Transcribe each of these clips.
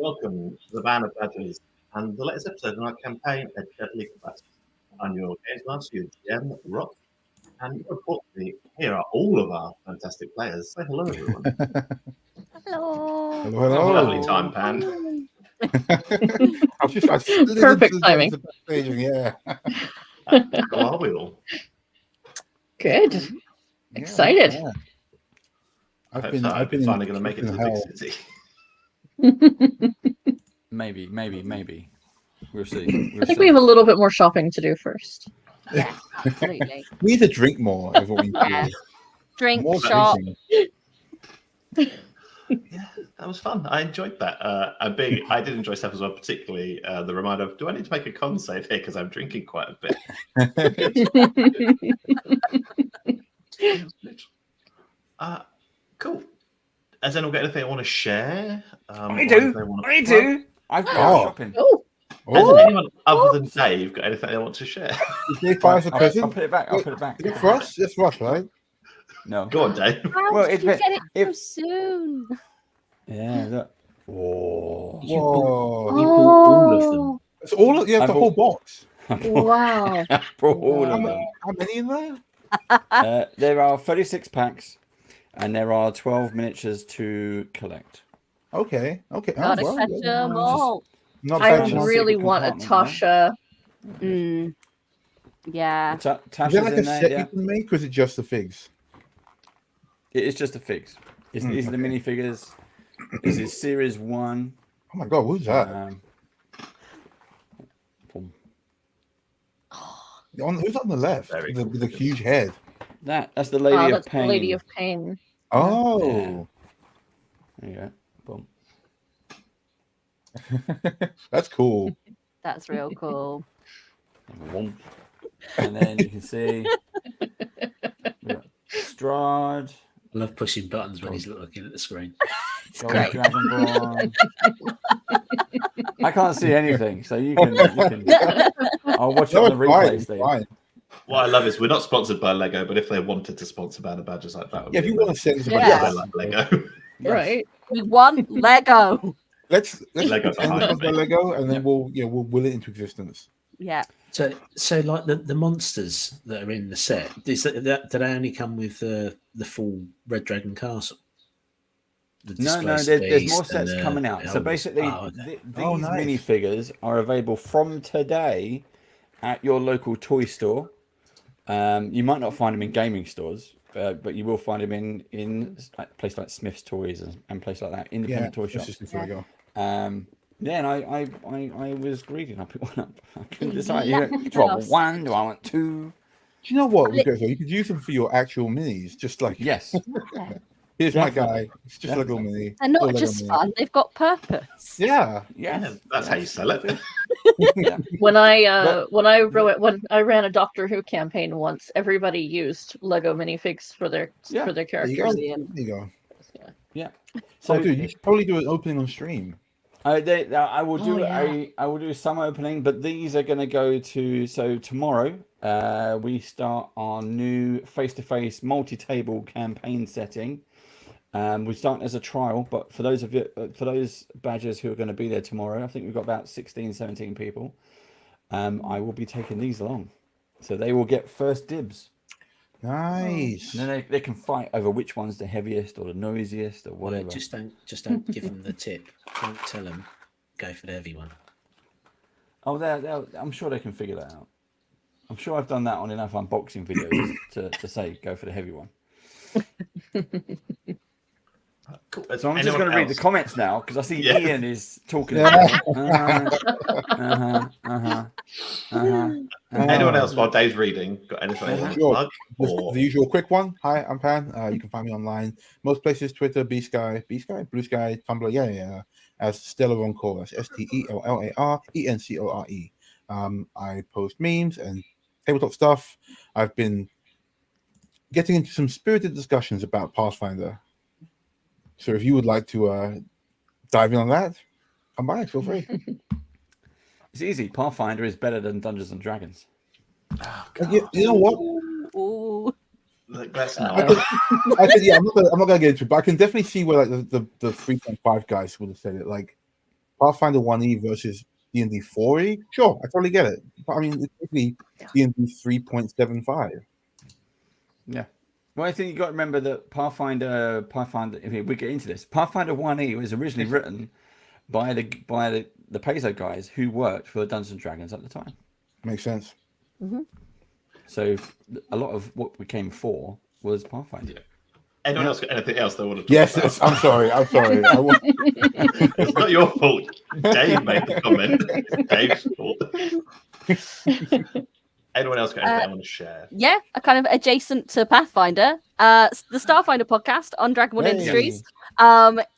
welcome to the Band of Badgers and the latest episode in our campaign at Deadly Quest. I'm your Games Master, your GM, Rock, and importantly, here are all of our fantastic players. Say hello, everyone. Hello. Hello, Have a hello. lovely time, Pan. I slid Perfect into timing. the staging, yeah. How are we all? Good. Excited. Yeah. I've Hope been so. I've been in finally going to make it to the hell. big city. Maybe. We'll see. I think we have a little bit more shopping to do first. Yeah, absolutely. We need to drink more, is what we need to Yeah. do. Drink, More shop. drinking. Yeah, that was fun. I enjoyed that. I did enjoy stuff as well, particularly the reminder of, do I need to make a con save here because I'm drinking quite a bit? Cool. Has anyone got anything I want to share? I do. I've got shopping. Oh, Has anyone other than Dave got anything they want to share? Is Dave Fires a I'll present? put it back. Is Is it for us? It's for us, right? No. Go on, Dave. How Well, did it you depends. get it so If- soon? Yeah. Look. Whoa. You Whoa. bought all of them. It's all you have I the bought- whole box. wow. For all How of many, them. how many in there? There are 36 packs, and there are 12 miniatures to collect. Okay. Gotta well, catch yeah. them all. Not I bad. Just- really secret want a compartment, Tasha. Mm. Yeah. Is there Tasha's like a in set there. you Yeah. can make, or is it just the figs? It is just the figs. These are the minifigures. This is Series 1. Oh my god, who's that? Boom. Who's on the left? Very With the huge head. That's the Lady of That's Pain. the Lady of Pain. Oh. Yeah. There you go. Boom. That's cool. That's real cool. Boom. And then you can see we got Strahd, I love pushing buttons when he's looking at the screen. Gold great. Dragonborn. I can't see anything, so you can I'll watch it No, on the it's fine, replay, it's Steve. fine. What I love is we're not sponsored by Lego, but if they wanted to sponsor Band of Badgers like that, would Yeah, if be you want to send us a bunch Yeah. of I like Lego. Yes. Right. We want Lego. let's Lego send behind us me. a Lego, and then Yeah. we'll will it into existence. Yeah. So like the monsters that are in the set, do they only come with the full Red Dragon Castle? The No, Displaced there's more Beast and sets coming out. So Elves. basically, Oh, okay. these Oh, nice. minifigures are available from today at your local toy store. You might not find them in gaming stores, but you will find them in like places like Smith's Toys and places like that, independent toy That's shops. just before I go. Yeah, and I was greedy and I picked one up. I couldn't decide. Do I want one? Do I want two? Do you know what? You could use them for your actual minis, just like Yes. here's my Definitely. guy. It's just like a little mini. They're not Little Lego just mini. fun, they've got purpose. Yeah. Yeah, Yes. that's how you sell it. When I ran a Doctor Who campaign once, everybody used Lego minifigs for their Yeah. for their There you go. characters. There you go. Yeah. So, So dude, you should probably do an opening on stream. I will do yeah. I will do some opening, but these are going to go to tomorrow. We start our new face-to-face multi-table campaign setting. We start as a trial, but for those badgers who are going to be there tomorrow, I think we've got about 16, 17 people. I will be taking these along, so they will get first dibs. Nice. And then they can fight over which one's the heaviest or the noisiest or Well, whatever. just don't give them the tip. Don't tell them go for the heavy one. Oh, I'm sure they can figure that out. I'm sure I've done that on enough unboxing videos to say go for the heavy one. Cool. So I'm just going to read the comments now because I see Yeah. Ian is talking. Yeah. Anyone else while Dave's reading got anything they want to Sure. plug? Just Or the usual quick one. Hi, I'm Pan. You can find me online. Most places, Twitter, Blue Sky, Blue Sky, Tumblr, yeah. As Stellar Encore. That's STELLARENCORE. I post memes and tabletop stuff. I've been getting into some spirited discussions about Pathfinder. So if you would like to dive in on that, come by. Feel free. It's easy. Pathfinder is better than Dungeons and Dragons. You know what? Ooh. Look, that's I not. I'm not gonna get into it, but I can definitely see where like the 3.5 guys would have said it. Like Pathfinder 1E versus D&D 4E, sure, I totally get it. But I mean, it's basically D&D 3.75. Yeah. Well, I think you got to remember that Pathfinder. If we get into this, Pathfinder 1E was originally written by the Paizo guys who worked for Dungeons and Dragons at the time. Makes sense. So a lot of what became 4 was Pathfinder. Yeah. Anyone else got anything else they want to talk Yes, about? yes, I'm sorry. It's not your fault. Dave made the comment. It's Dave's fault. Anyone else got anything I want to share? Yeah, a kind of adjacent to Pathfinder, the Starfinder podcast on Dragonborn Hey. Industries.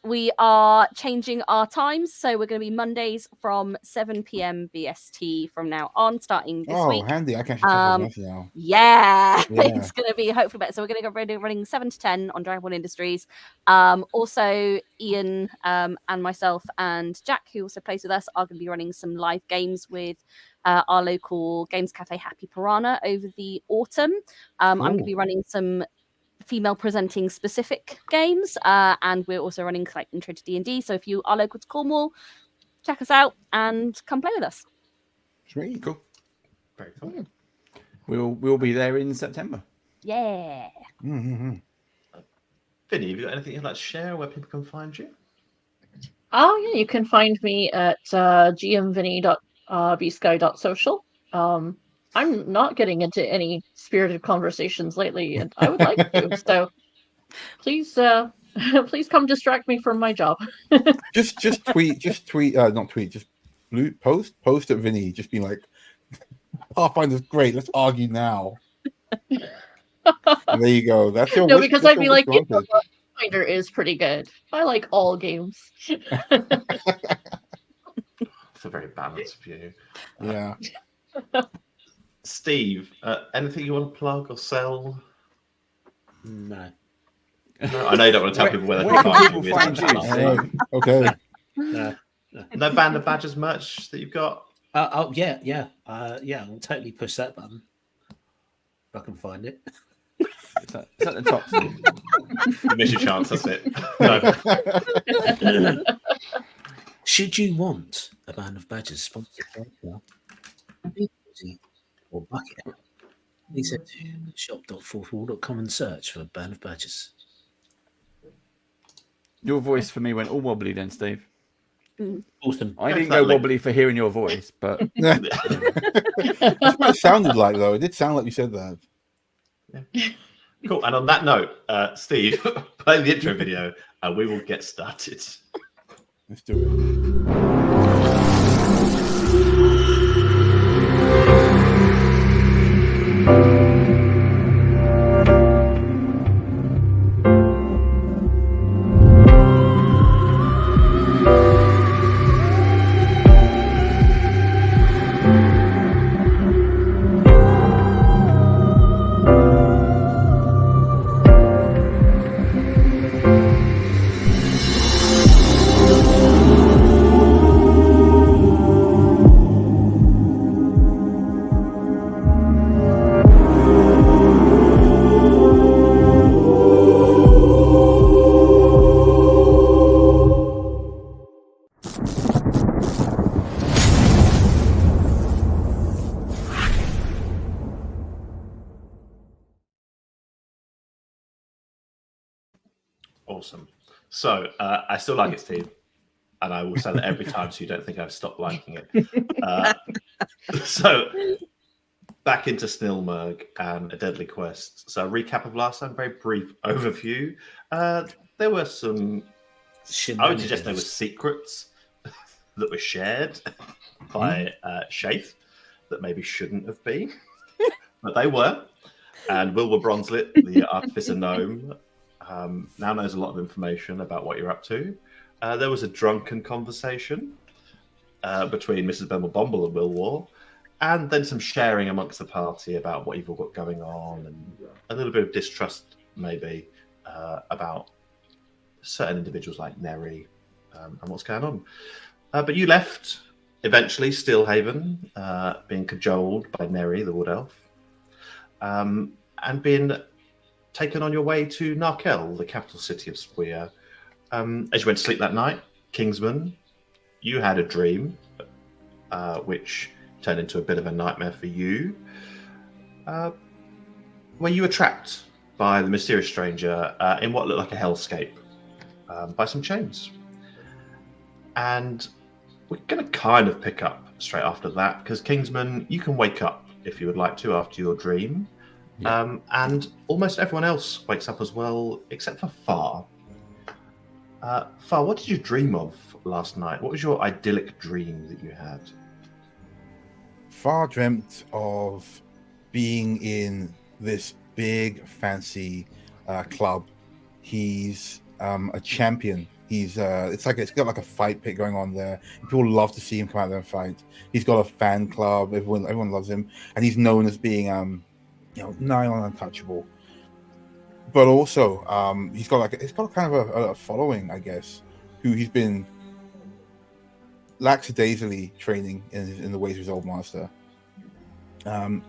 We are changing our times, so we're going to be Mondays from 7 p.m. BST from now on, starting this week. Handy. I can actually check those now. Yeah, Yeah. it's going to be hopefully better. So we're going to go running 7 to 10 on Dragonborn Industries. Also, Ian and myself and Jack, who also plays with us, are going to be running some live games with our local games cafe, Happy Piranha, over the autumn. I'm going to be running some female presenting specific games, and we're also running like Intro to D&D. So if you are local to Cornwall, check us out and come play with us. Sweet. Cool. Very cool. We'll be there in September. Yeah. Mm-hmm. Vinny, have you got anything you'd like to share where people can find you? Oh yeah, you can find me at gmvinny.bsky.social. I'm not getting into any spirited conversations lately, and I would like to. So please, please come distract me from my job. Just tweet, not tweet, just post at Vinny, just being like, Pathfinder's great, let's argue now. And there you go. That's your No, wish, because that's I'd your be wish like, you know granted. what? Pathfinder is pretty good. I like all games. It's a very balanced view. Yeah. Steve, anything you want to plug or sell? No. No, I know you don't want to tell people where they Where can can find people you. find you, Steve? Okay. No. No Band of Badgers merch that you've got? Yeah. I'll totally push that button if I can find it. It's at the top, Steve. You miss your chance, that's it. No. Should you want a Band of Badgers sponsored by or Bucket, please head to shop.fourthwall.com and search for Band of Badgers. Your voice for me went all wobbly then, Steve. Awesome. I didn't go wobbly for hearing your voice, but that's what it sounded like, though. It did sound like you said that. Yeah. Cool. And on that note, Steve, play the intro video and we will get started. Let's do it. Awesome. So I still like it, Steve, and I will say that every time so you don't think I've stopped liking it. So back into Snilmerg and A Deadly Quest. So a recap of last time, very brief overview. There were some, I would suggest there were secrets that were shared by Shaith that maybe shouldn't have been, but they were. And Wilbur Bronzelit, the Artificer Gnome, now knows a lot of information about what you're up to. There was a drunken conversation between Mrs. Bumble and Will War, and then some sharing amongst the party about what you've all got going on, and a little bit of distrust maybe about certain individuals like Neri and what's going on. But you left eventually Steelhaven, being cajoled by Neri, the Wood Elf, and being taken on your way to Narkel, the capital city of Squia. As you went to sleep that night, Kingsman you had a dream, which turned into a bit of a nightmare for you, where you were trapped by the mysterious stranger in what looked like a hellscape by some chains. And we're going to kind of pick up straight after that, because Kingsman, you can wake up if you would like to after your dream. Yeah. And almost everyone else wakes up as well, except for Far. Far, what did you dream of last night? What was your idyllic dream that you had? Far dreamt of being in this big, fancy club. He's a champion. He's it's got like a fight pit going on there. People love to see him come out there and fight. He's got a fan club. Everyone loves him, and he's known as being nigh on untouchable. But also, he's got kind of a following, I guess, who he's been lackadaisically training in the ways of his old master.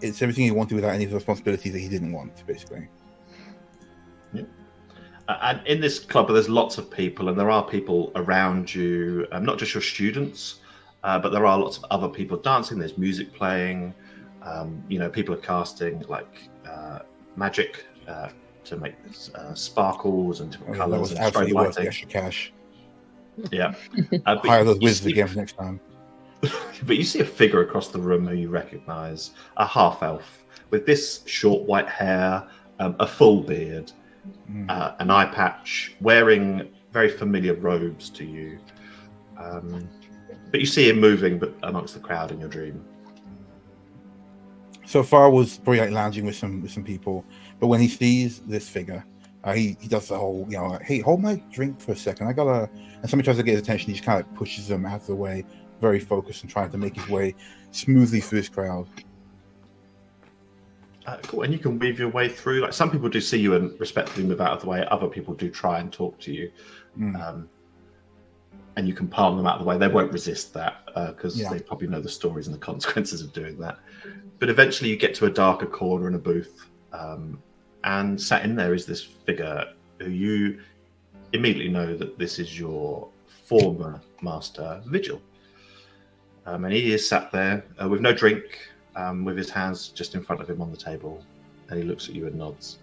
It's everything he wanted without any of the responsibilities that he didn't want, basically. Yeah. And in this club, there's lots of people, and there are people around you, not just your students, but there are lots of other people dancing. There's music playing. People are casting magic to make sparkles and different That colours was and absolutely strobe worth the lighting. extra cash. Yeah. Hire those wizards again for next time. But you see a figure across the room who you recognise, a half-elf with this short white hair, a full beard, an eye patch, wearing very familiar robes to you. But you see him moving amongst the crowd in your dream. So Far was probably like lounging with some people, but when he sees this figure, he does the whole, hey, hold my drink for a second. And somebody tries to get his attention. He just kind of pushes them out of the way, very focused and trying to make his way smoothly through this crowd. Cool. And you can weave your way through. Like, some people do see you and respectfully move out of the way. Other people do try and talk to you. And you can palm them out of the way. They won't resist that because they probably know the stories and the consequences of doing that. But eventually you get to a darker corner in a booth, and sat in there is this figure who you immediately know that this is your former master, Vigil. And he is sat there with no drink, with his hands just in front of him on the table, and he looks at you and nods.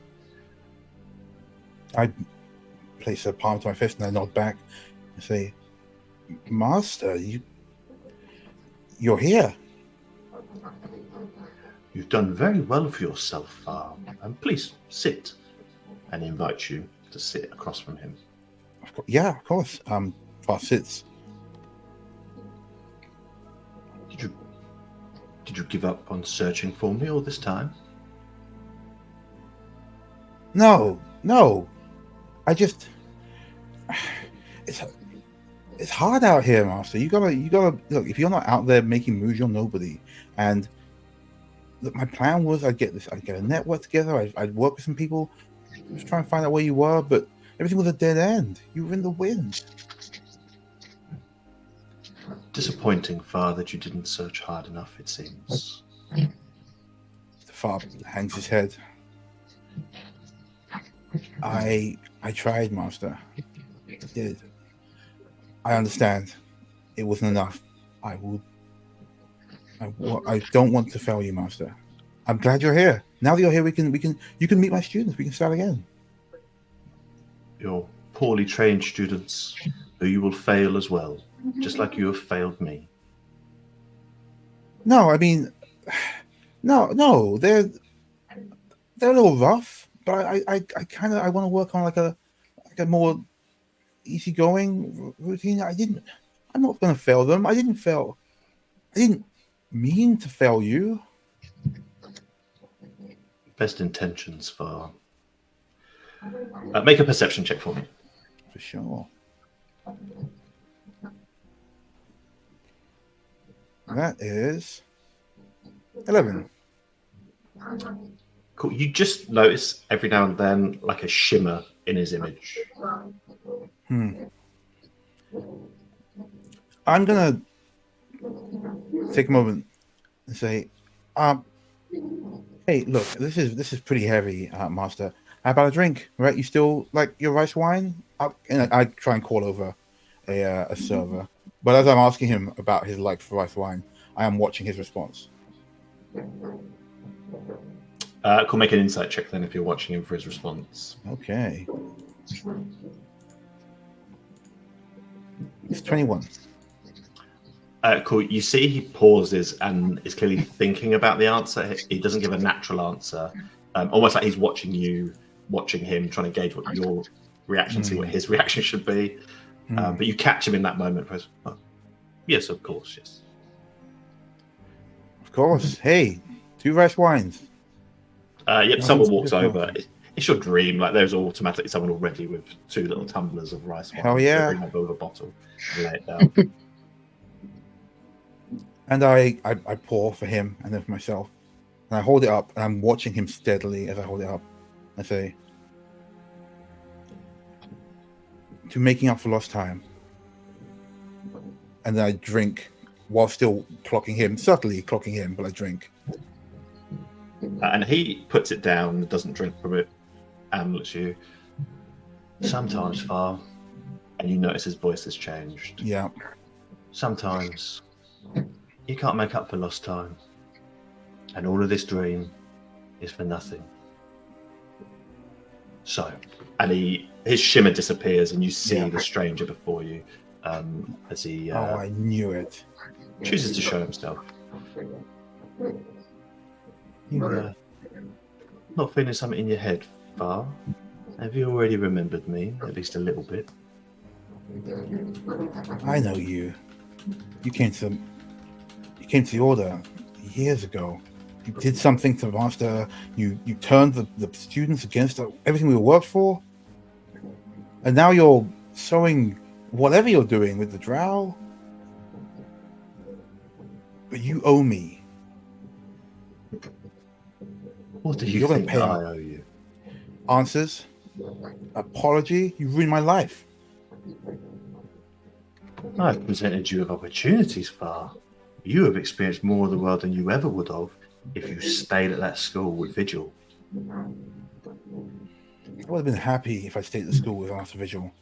I place a palm to my fist and I nod back and say, Master, you're here. You've done very well for yourself, Far. And please sit. And he invites you to sit across from him. Yeah, of course. Far sits. Did you give up on searching for me all this time? No. I just, it's hard out here, Master. You gotta look. If you're not out there making moves, you're nobody. And look, my plan was I'd get a network together. I'd work with some people, just try and find out where you were. But everything was a dead end. You were in the wind. Disappointing, Far, that you didn't search hard enough, it seems. The Far hangs his head. I tried, Master. I did. I understand. It wasn't enough. I don't want to fail you, Master. I'm glad you're here. Now that you're here, you can meet my students. We can start again. Your poorly trained students, who you will fail as well, just like you have failed me. No, I mean, no. They're a little rough, but I want to work on like a more easygoing routine. I'm not going to fail them. I didn't mean to fail you. Best intentions, Far. Make a perception check for me. For sure. That is 11. Cool. You just notice every now and then like a shimmer in his image. I'm gonna take a moment and say, hey, look, this is pretty heavy, Master. How about a drink? Right? You still like your rice wine? And I try and call over a server. But as I'm asking him about his like for rice wine, I am watching his response. Could make an insight check then if you're watching him for his response. Okay. It's 21. Cool. You see, he pauses and is clearly thinking about the answer. He doesn't give a natural answer, almost like he's watching you, watching him, trying to gauge what your reaction, see what his reaction should be. But you catch him in that moment. Oh, yes, of course, yes. Of course. Hey, 2 rice wines. Yep, someone walks over. It's your dream. Like there's automatically someone already with 2 little tumblers of rice wine. Hell yeah. They bring over a bottle and lay it down. And I pour for him and then for myself. And I hold it up and I'm watching him steadily as I hold it up. I say, to making up for lost time. And then I drink while still clocking him, subtly clocking him, but I drink. And he puts it down, doesn't drink from it, and looks at you. Sometimes, Far, and you notice his voice has changed. Yeah. Sometimes you can't make up for lost time, and all of this dream is for nothing. So, and his shimmer disappears, and you see the stranger before you as he. I knew it. Chooses to show himself. You not feeling something in your head, Far? Have you already remembered me, at least a little bit? I know you. You came to the Order years ago. You did something to Master. You turned the students against everything we worked for. And now you're sowing whatever you're doing with the Drow. But you owe me. What do you You're think gonna pay I owe you? Answers. Apology. You ruined my life. I've presented you with opportunities, Far. You have experienced more of the world than you ever would have if you stayed at that school with Vigil. I would have been happy if I stayed at the school with Master Vigil.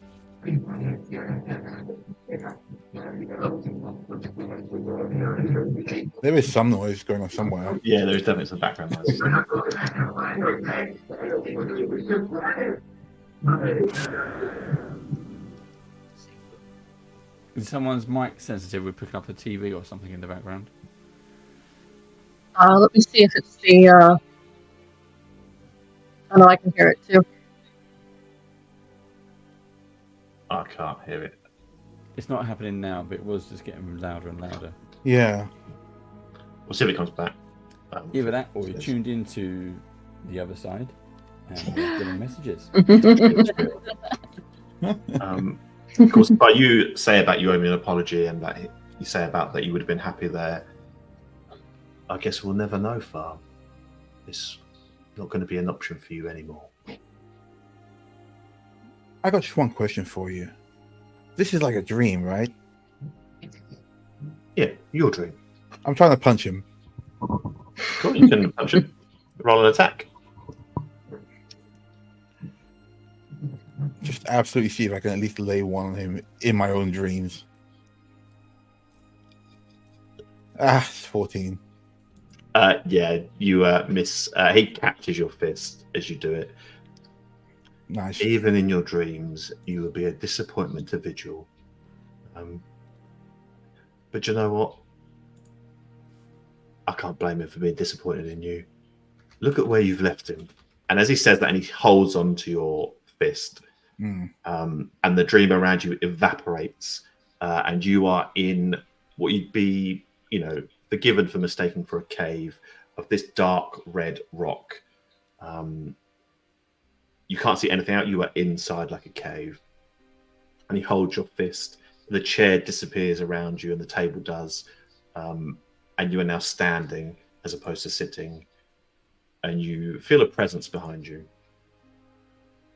There is some noise going on somewhere. Yeah, there's definitely some background noise. Is someone's mic sensitive? We pick up a TV or something in the background. Let me see if it's the. Oh no, I can hear it too. I can't hear it. It's not happening now, but it was just getting louder and louder. Yeah. We'll see if it comes back. Either that, or you're tuned into the other side and getting messages. Of course, but you say about you owe me an apology, and that you say about that you would have been happy there. I guess we'll never know, Far. It's not going to be an option for you anymore. I got just one question for you. This is like a dream, right? Yeah, your dream. I'm trying to punch him. Cool, you can punch him. Roll an attack. Just absolutely see if I can at least lay one on him in my own dreams. It's 14. Yeah, you miss. He catches your fist as you do it. Nice. Even in your dreams, you will be a disappointment to Vigil. But you know what? I can't blame him for being disappointed in you. Look at where you've left him. And as he says that, and he holds on to your fist, and the dream around you evaporates, and you are in what you'd be, forgiven for mistaking for a cave of this dark red rock. You can't see anything out. You are inside like a cave. And he holds your fist. The chair disappears around you and the table does. And you are now standing as opposed to sitting. And you feel a presence behind you.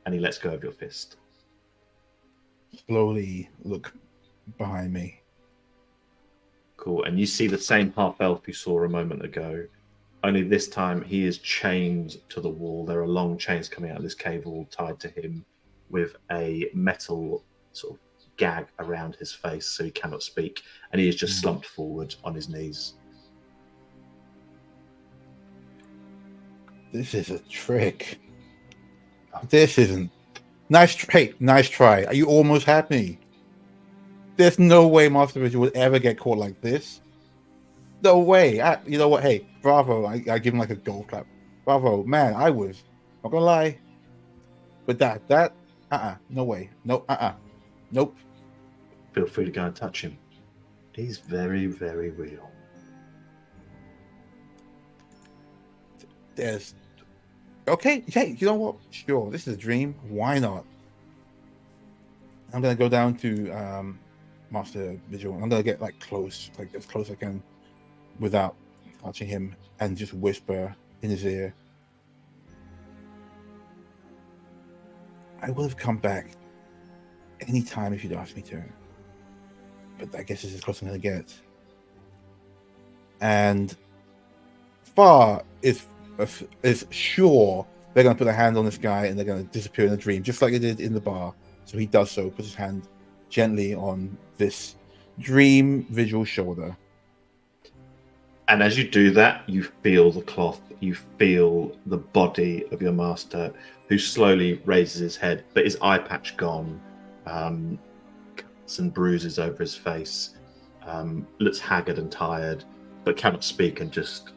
And he lets go of your fist. Slowly look behind me. Cool. And you see the same half-elf you saw a moment ago. Only this time he is chained to the wall. There are long chains coming out of this cave wall tied to him with a metal sort of gag around his face so he cannot speak, and he is just slumped forward on his knees. This is a trick. This isn't. Nice try. Nice try. Are you almost happy? There's no way Master Vigil would ever get caught like this. No way. You know what? Hey, bravo. I give him like a gold clap. Bravo. Man, I was. Not gonna lie. But no way. No, nope. Feel free to go and touch him. He's very, very real. There's okay. Hey, you know what? Sure, this is a dream. Why not? I'm gonna go down to Master Vigil. I'm gonna get like close, like as close as I can, without touching him, and just whisper in his ear. I would have come back any time if you'd asked me to, but I guess this is as close as I'm gonna get. And Far is sure they're going to put a hand on this guy and they're going to disappear in a dream, just like they did in the bar. So he does so, puts his hand gently on this dream Vigil's shoulder. And as you do that, you feel the cloth, you feel the body of your master, who slowly raises his head, but his eye patch gone, cuts and bruises over his face, looks haggard and tired, but cannot speak and just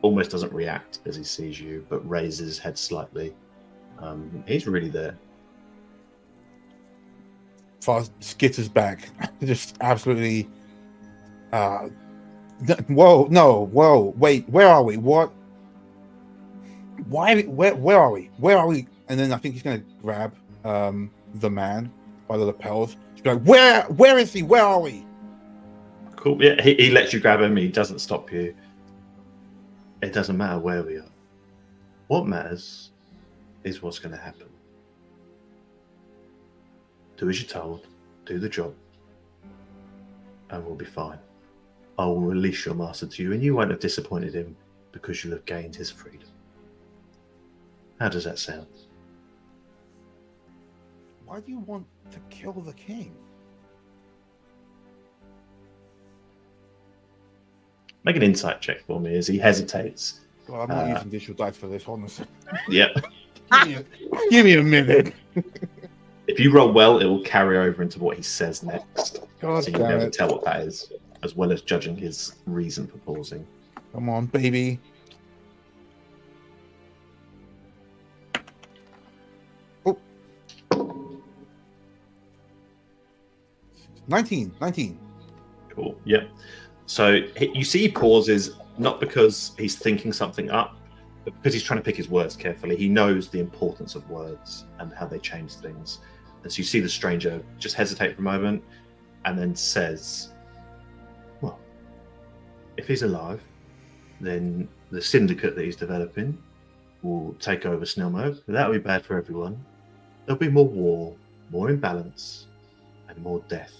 almost doesn't react as he sees you, but raises his head slightly. He's really there. Far skitters back, just absolutely. Whoa, wait, where are we? What? Why? Where are we? Where are we? And then I think he's gonna grab the man by the lapels. He's like, where is he? Where are we? Cool. Yeah, he lets you grab him. He doesn't stop you. It doesn't matter where we are. What matters is what's going to happen. Do as you're told. Do the job. And we'll be fine. I will release your master to you, and you won't have disappointed him because you'll have gained his freedom. How does that sound? Why do you want to kill the king? Make an insight check for me as he hesitates. God, I'm not using digital dice for this, honestly. Yep. Give me a minute. If you roll well, it will carry over into what he says next. God so you'll be damn able to it. tell what that is, as well as judging his reason for pausing. Come on, baby. Oh. 19. Cool. Yep. So you see he pauses, not because he's thinking something up, but because he's trying to pick his words carefully. He knows the importance of words and how they change things. And so you see the stranger just hesitate for a moment and then says, well, if he's alive, then the syndicate that he's developing will take over Snellmo. That'll be bad for everyone. There'll be more war, more imbalance, and more death.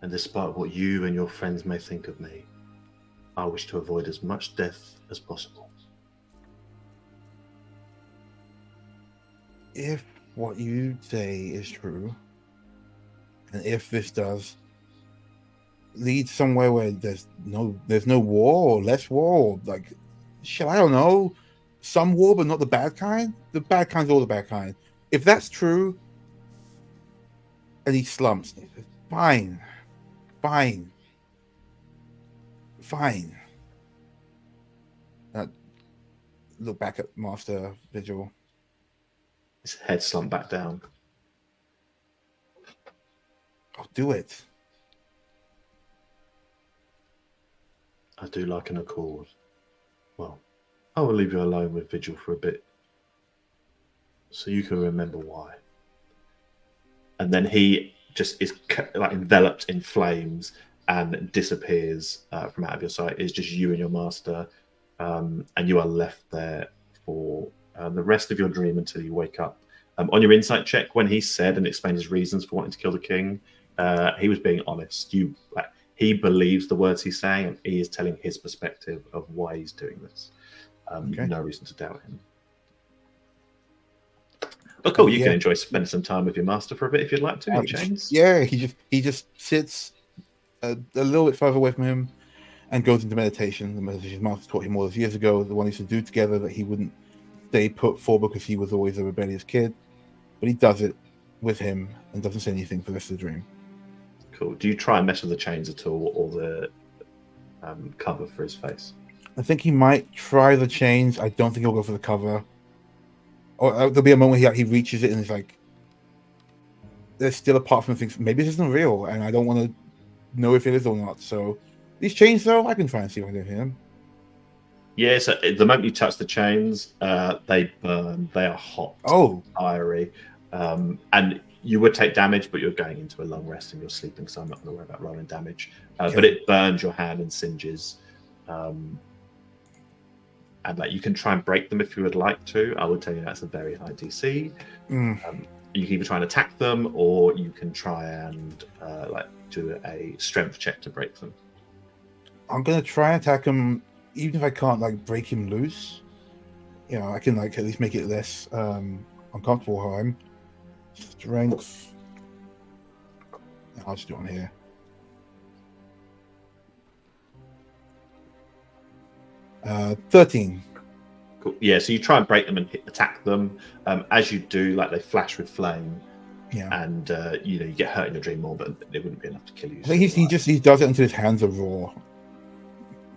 And despite what you and your friends may think of me, I wish to avoid as much death as possible. If what you say is true, and if this does lead somewhere where there's no war or less war, or like, shit, I don't know, some war but not the bad kind. The bad kind's all the bad kind. If that's true, and he slumps, he says, fine. Look back at Master Vigil. His head slumped back down. I'll do it. I do like an accord. Well, I will leave you alone with Vigil for a bit, so you can remember why. And then he just is like enveloped in flames and disappears from out of your sight. It's just you and your master, and you are left there for the rest of your dream until you wake up. On your insight check, when he said and explained his reasons for wanting to kill the king, he was being honest. He believes the words he's saying, and he is telling his perspective of why he's doing this. Okay. No reason to doubt him. Oh, cool. You Yeah. can enjoy spending some time with your master for a bit if you'd like to in chains. Yeah, he just sits a little bit further away from him and goes into meditation. The meditation master taught him all those years ago, the one he used to do together, that he wouldn't stay put for because he was always a rebellious kid. But he does it with him and doesn't say anything for the rest of the dream. Cool. Do you try and mess with the chains at all, or the cover for his face? I think he might try the chains. I don't think he'll go for the cover. Or there'll be a moment he reaches it and it's like, there's still a part from the things, maybe this isn't real, and I don't want to know if it is or not. So these chains, though, I can try and see if I can do him. Yeah, so the moment you touch the chains, they burn. They are hot, fiery, and you would take damage, but you're going into a long rest and you're sleeping, so I'm not going to worry about rolling damage. But it burns your hand and singes. And like you can try and break them if you would like to. I would tell you that's a very high DC. You can either try and attack them, or you can try and do a strength check to break them. I'm gonna try and attack him, even if I can't like break him loose. You know, I can like at least make it less uncomfortable for him. Strength. I'll just do it on here. Uh, 13. Cool. Yeah, so you try and break them and attack them. As you do, like they flash with flame, and you get hurt in your dream more, but it wouldn't be enough to kill you. I think he does it until his hands are raw.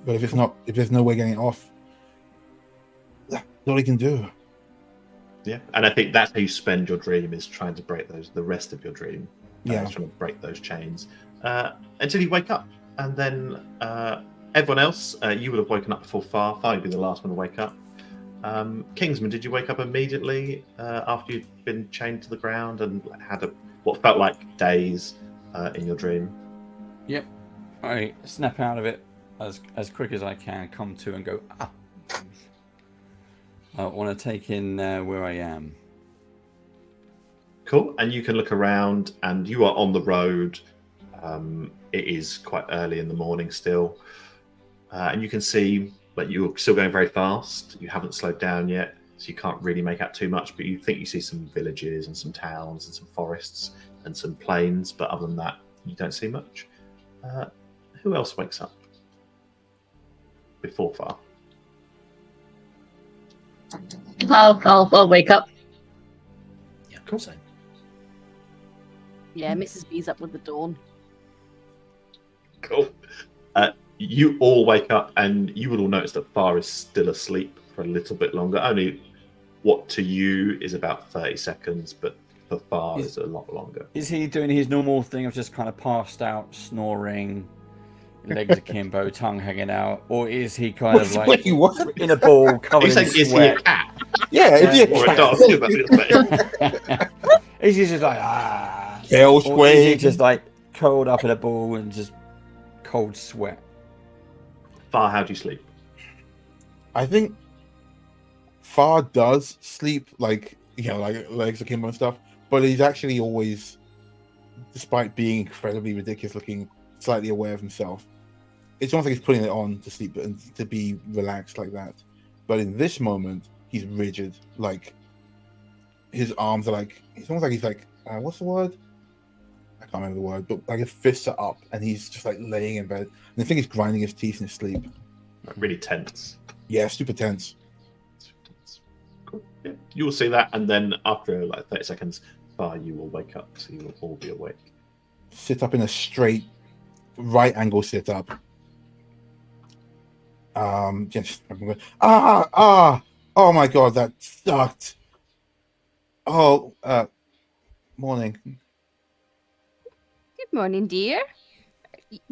But if there's no way getting it off, that's all he can do. Yeah, and I think that's how you spend your dream, is trying to break the rest of your dream. Trying to break those chains until you wake up, and then everyone else, you would have woken up before Far. Far would be the last one to wake up. Kingsman, did you wake up immediately after you'd been chained to the ground and had what felt like days in your dream? Yep, I snap out of it as quick as I can, come to and go, I want to take in where I am. Cool, and you can look around, and you are on the road. It is quite early in the morning still, and you can see that you're still going very fast. You haven't slowed down yet, so you can't really make out too much, but you think you see some villages and some towns and some forests and some plains, but other than that, you don't see much. Who else wakes up before Far? I'll wake up. Yeah, cool. Same. Yeah, Mrs. B's up with the dawn. Cool. You all wake up, and you will all notice that Far is still asleep for a little bit longer. Only what to you is about 30 seconds, but for Far is a lot longer. Is he doing his normal thing of just kind of passed out, snoring, legs akimbo, tongue hanging out, or is he kind of like in a ball covered in sweat? Is he a cat? Yeah, or a dog? Is he just like tail or sway? is he just like curled up in a ball and just cold sweat? Far, how do you sleep? I think Far does sleep like legs akimbo and stuff, but he's actually always, despite being incredibly ridiculous looking, slightly aware of himself. It's almost like he's putting it on to sleep and to be relaxed like that. But in this moment, he's rigid. Like his arms are like, it's almost like he's like, what's the word? I can't remember the word, but like his fists are up and he's just like laying in bed. And I think he's grinding his teeth in his sleep. Really tense. Yeah, super tense. Cool. Yeah, you will see that, and then after like 30 seconds, Far, you will wake up, so you will all be awake. Sit up in a straight right angle sit up. Just oh my god, that sucked. Morning. Good morning, dear.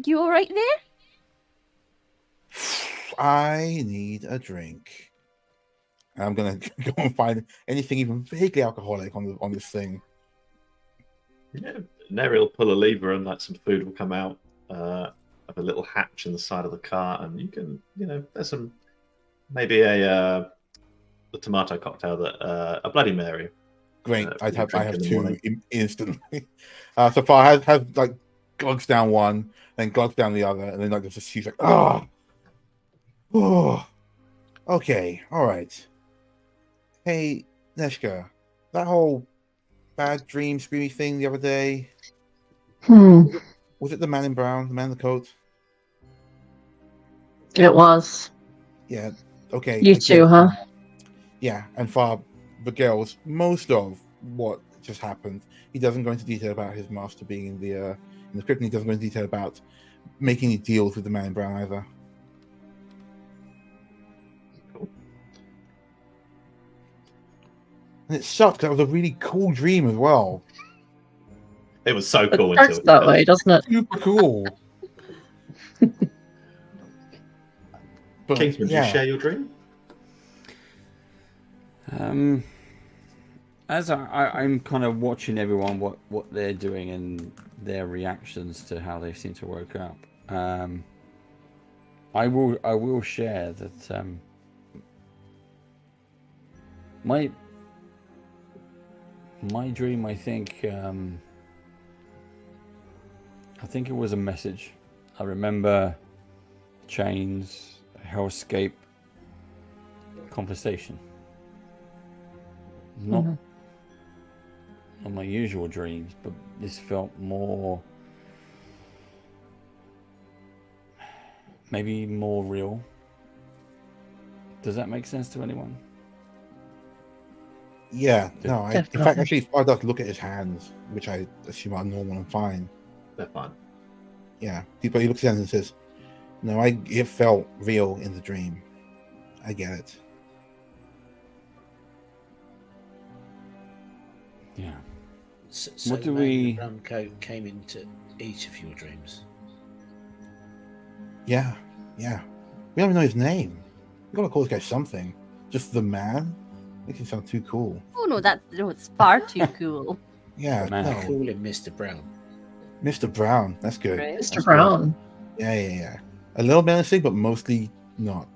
You all right there? I need a drink. I'm gonna go and find anything even vaguely alcoholic on this thing. Yeah, Neri will pull a lever, and like some food will come out of a little hatch in the side of the car, and you can, there's some, maybe a tomato cocktail, that a Bloody Mary. Great, I have two instantly. So far, has like glugs down one, then glugs down the other, and then like there's just huge like okay, all right. Hey, Neshka, that whole bad dream screamy thing the other day? Was it the man in brown, the man in the coat? It was. Yeah. Okay. You I get too, it. huh? Yeah, and for the girls, most of what just happened, he doesn't go into detail about his master being in the script, and he doesn't go into detail about making any deals with the man in brown either. Cool. And it sucked because that was a really cool dream as well. It was so It cool starts until that way, doesn't it? Super cool. But, Kingsman, do you share your dream? As I'm kind of watching everyone what they're doing and their reactions to how they seem to woke up. I will share that my dream, I think it was a message. I remember chains, hellscape, conversation. Not my usual dreams, but this felt more, maybe more real. Does that make sense to anyone? yeah, no. In fact, Definitely. actually, if I does look at his hands, which I assume are normal and fine. They're fine. Yeah, he looks at his hands and says, "No, it felt real in the dream. I get it." Yeah. So What the do man in the we- brown coat came into each of your dreams. Yeah. We don't even know his name. We gotta call this guy something. Just the man makes him sound too cool. Oh no, it's far too cool. Yeah, Man. no, Call him Mr. Brown. Mr. Brown. That's good. Right. That's Mr. good. Brown. Yeah. A little menacing, but mostly not.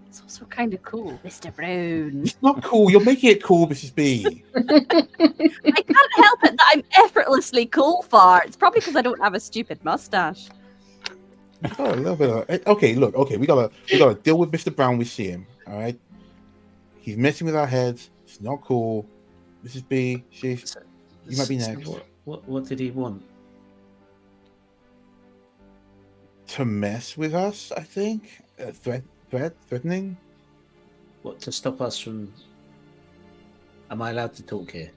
It's also kind of cool, Mr. Brown. It's not cool. You're making it cool, Mrs. B. I can't help it that I'm effortlessly cool for. It's probably because I don't have a stupid mustache. Oh, a little bit of okay. Look, okay, we gotta deal with Mr. Brown. We see him. All right, he's messing with our heads. It's not cool. Mrs. B, you might be next. What did he want? To mess with us, I think. Threatening. What, to stop us from? Am I allowed to talk here?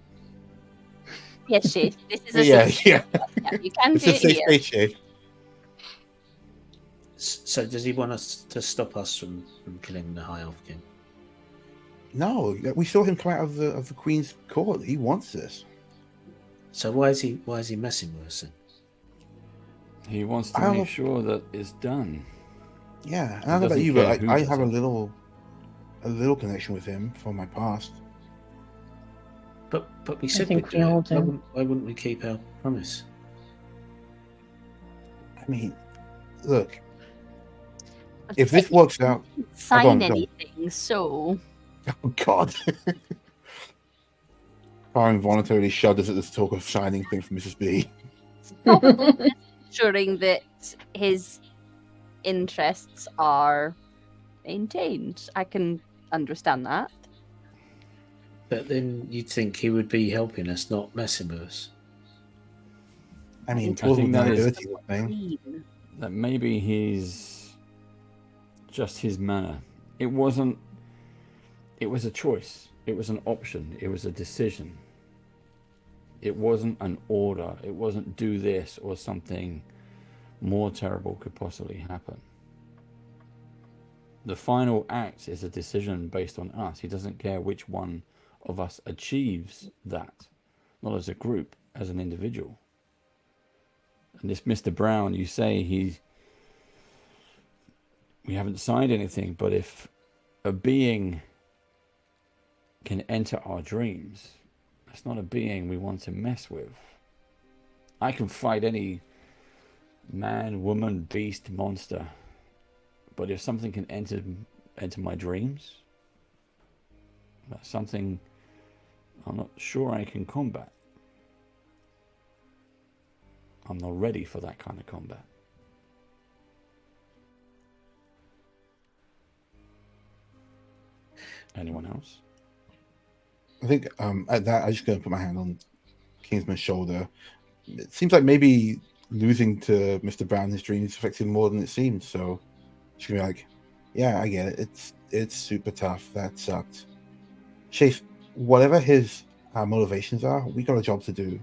Yes, Chef. This is a Yeah. safe- yeah, you can It's do a it safe here. space, Shay. So does he want us to stop us from killing the High Elf King? No, we saw him come out of the Queen's court. He wants this. So why is he messing with us then? He wants to I don't- make sure that it's done. Yeah, and He I don't know about doesn't you, care but who I does have it. a little connection with him from my past. But we said think we'd we do all it. do. Why wouldn't we keep our promise? I mean, look, if this works out, Sign go on. anything, so oh God. Far involuntarily shudders at this talk of signing thing from Mrs. B. it's probably ensuring that his interests are maintained. I can understand that. But then you'd think he would be helping us, not messing with us. I mean, I plausible think that is- deniability thing. Clean. That maybe he's just his manner. It was a choice. It was an option. It was a decision. It wasn't an order. It wasn't do this or something more terrible could possibly happen. The final act is a decision based on us. He doesn't care which one of us achieves that, not as a group, as an individual. And this Mr. Brown, you say we haven't signed anything, but if a being can enter our dreams, that's not a being we want to mess with. I can fight any man, woman, beast, monster, but if something can enter my dreams, that's something I'm not sure I can combat. I'm not ready for that kind of combat. Anyone else? I think at that, I'm just going to put my hand on Kingsman's shoulder. It seems like maybe losing to Mr. Brown in his dream is affecting more than it seems. So she's gonna be like, "Yeah, I get it. It's super tough. That sucked." Chase, whatever his motivations are, we got a job to do.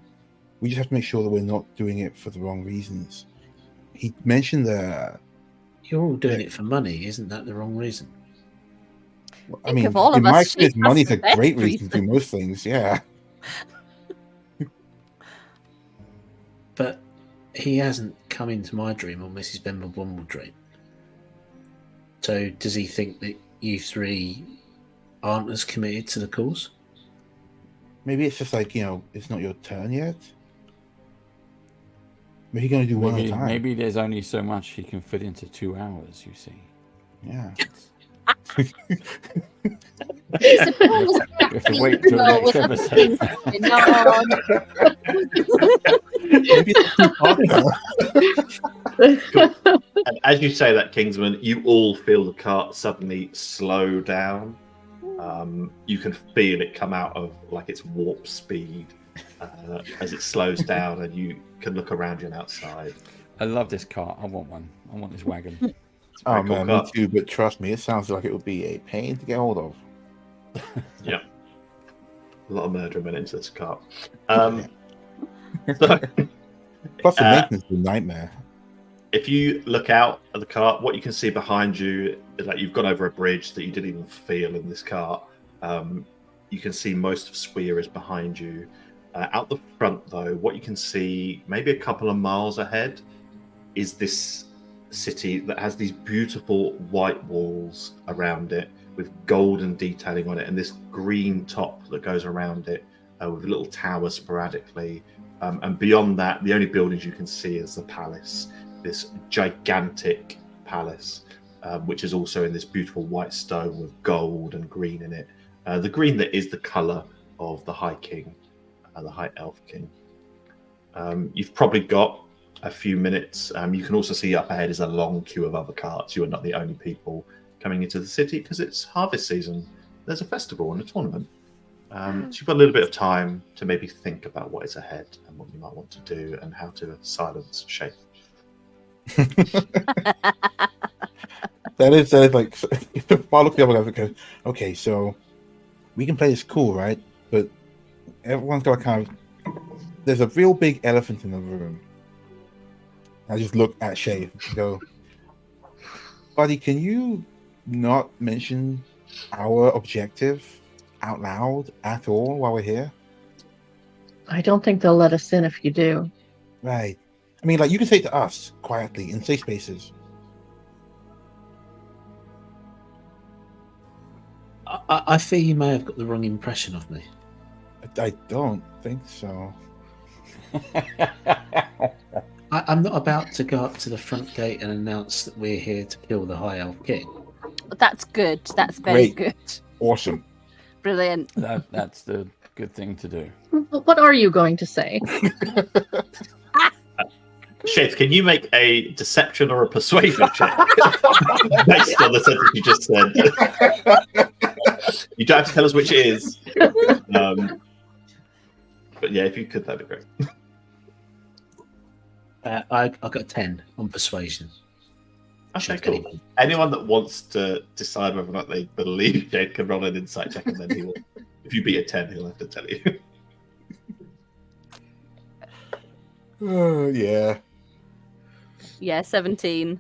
We just have to make sure that we're not doing it for the wrong reasons. He mentioned that. You're all doing it for money, isn't that the wrong reason? I mean, of all in of my us, she experience, has money's a the best great reason to do reason. most things. Yeah. But he hasn't come into my dream or Mrs. Bemble dream. So does he think that you three aren't as committed to the cause? Maybe it's just like, it's not your turn yet. Maybe you're going to do one at a time. Maybe there's only so much he can fit into 2 hours, you see. Yeah. We have to wait till the next episode. Maybe it's too hard now. And as you say that, Kingsman, you all feel the cart suddenly slow down. You can feel it come out of like its warp speed as it slows down, and you can look around you and outside. I love this cart. I want one. I want this wagon. It's a very Oh cool man, me cart. too. But trust me, it sounds like it would be a pain to get hold of. Yeah. A lot of murder went into this cart. So, Plus the maintenance is a nightmare. if you look out at the cart, what you can see behind you is that you've gone over a bridge that you didn't even feel in this cart. You can see most of Sweer is behind you. Out the front, though, what you can see maybe a couple of miles ahead is this city that has these beautiful white walls around it with golden detailing on it, and this green top that goes around it with little towers sporadically. And beyond that, the only buildings you can see is the palace, this gigantic palace, which is also in this beautiful white stone with gold and green in it. The green that is the colour of the High King, the High Elf King. You've probably got a few minutes. You can also see up ahead is a long queue of other carts. You are not the only people coming into the city because it's harvest season. There's a festival and a tournament. So you've got a little bit of time to maybe think about what is ahead and what you might want to do and how to silence Shape. That is like, if I look at the other guys, okay, so we can play this cool, right? But everyone's got to kind of. There's a real big elephant in the room. I just look at Shay and go, buddy, can you not mention our objective out loud at all while we're here? I don't think they'll let us in if you do. Right. I mean, like, you can say it to us quietly in safe spaces. I fear you may have got the wrong impression of me. I don't think so. I'm not about to go up to the front gate and announce that we're here to kill the High Elf King. That's good. That's very Great. good. Awesome. Brilliant. That's the good thing to do. What are you going to say? Shape, can you make a deception or a persuasion check based on the sentence you just said? You don't have to tell us which it is. But yeah, if you could, that'd be great. I got a 10 on persuasion. Okay, Should cool. anyone- Anyone that wants to decide whether or not they believe Jade can roll an insight check, and then he will. If you beat a 10, he'll have to tell you. Yeah. Yeah, 17.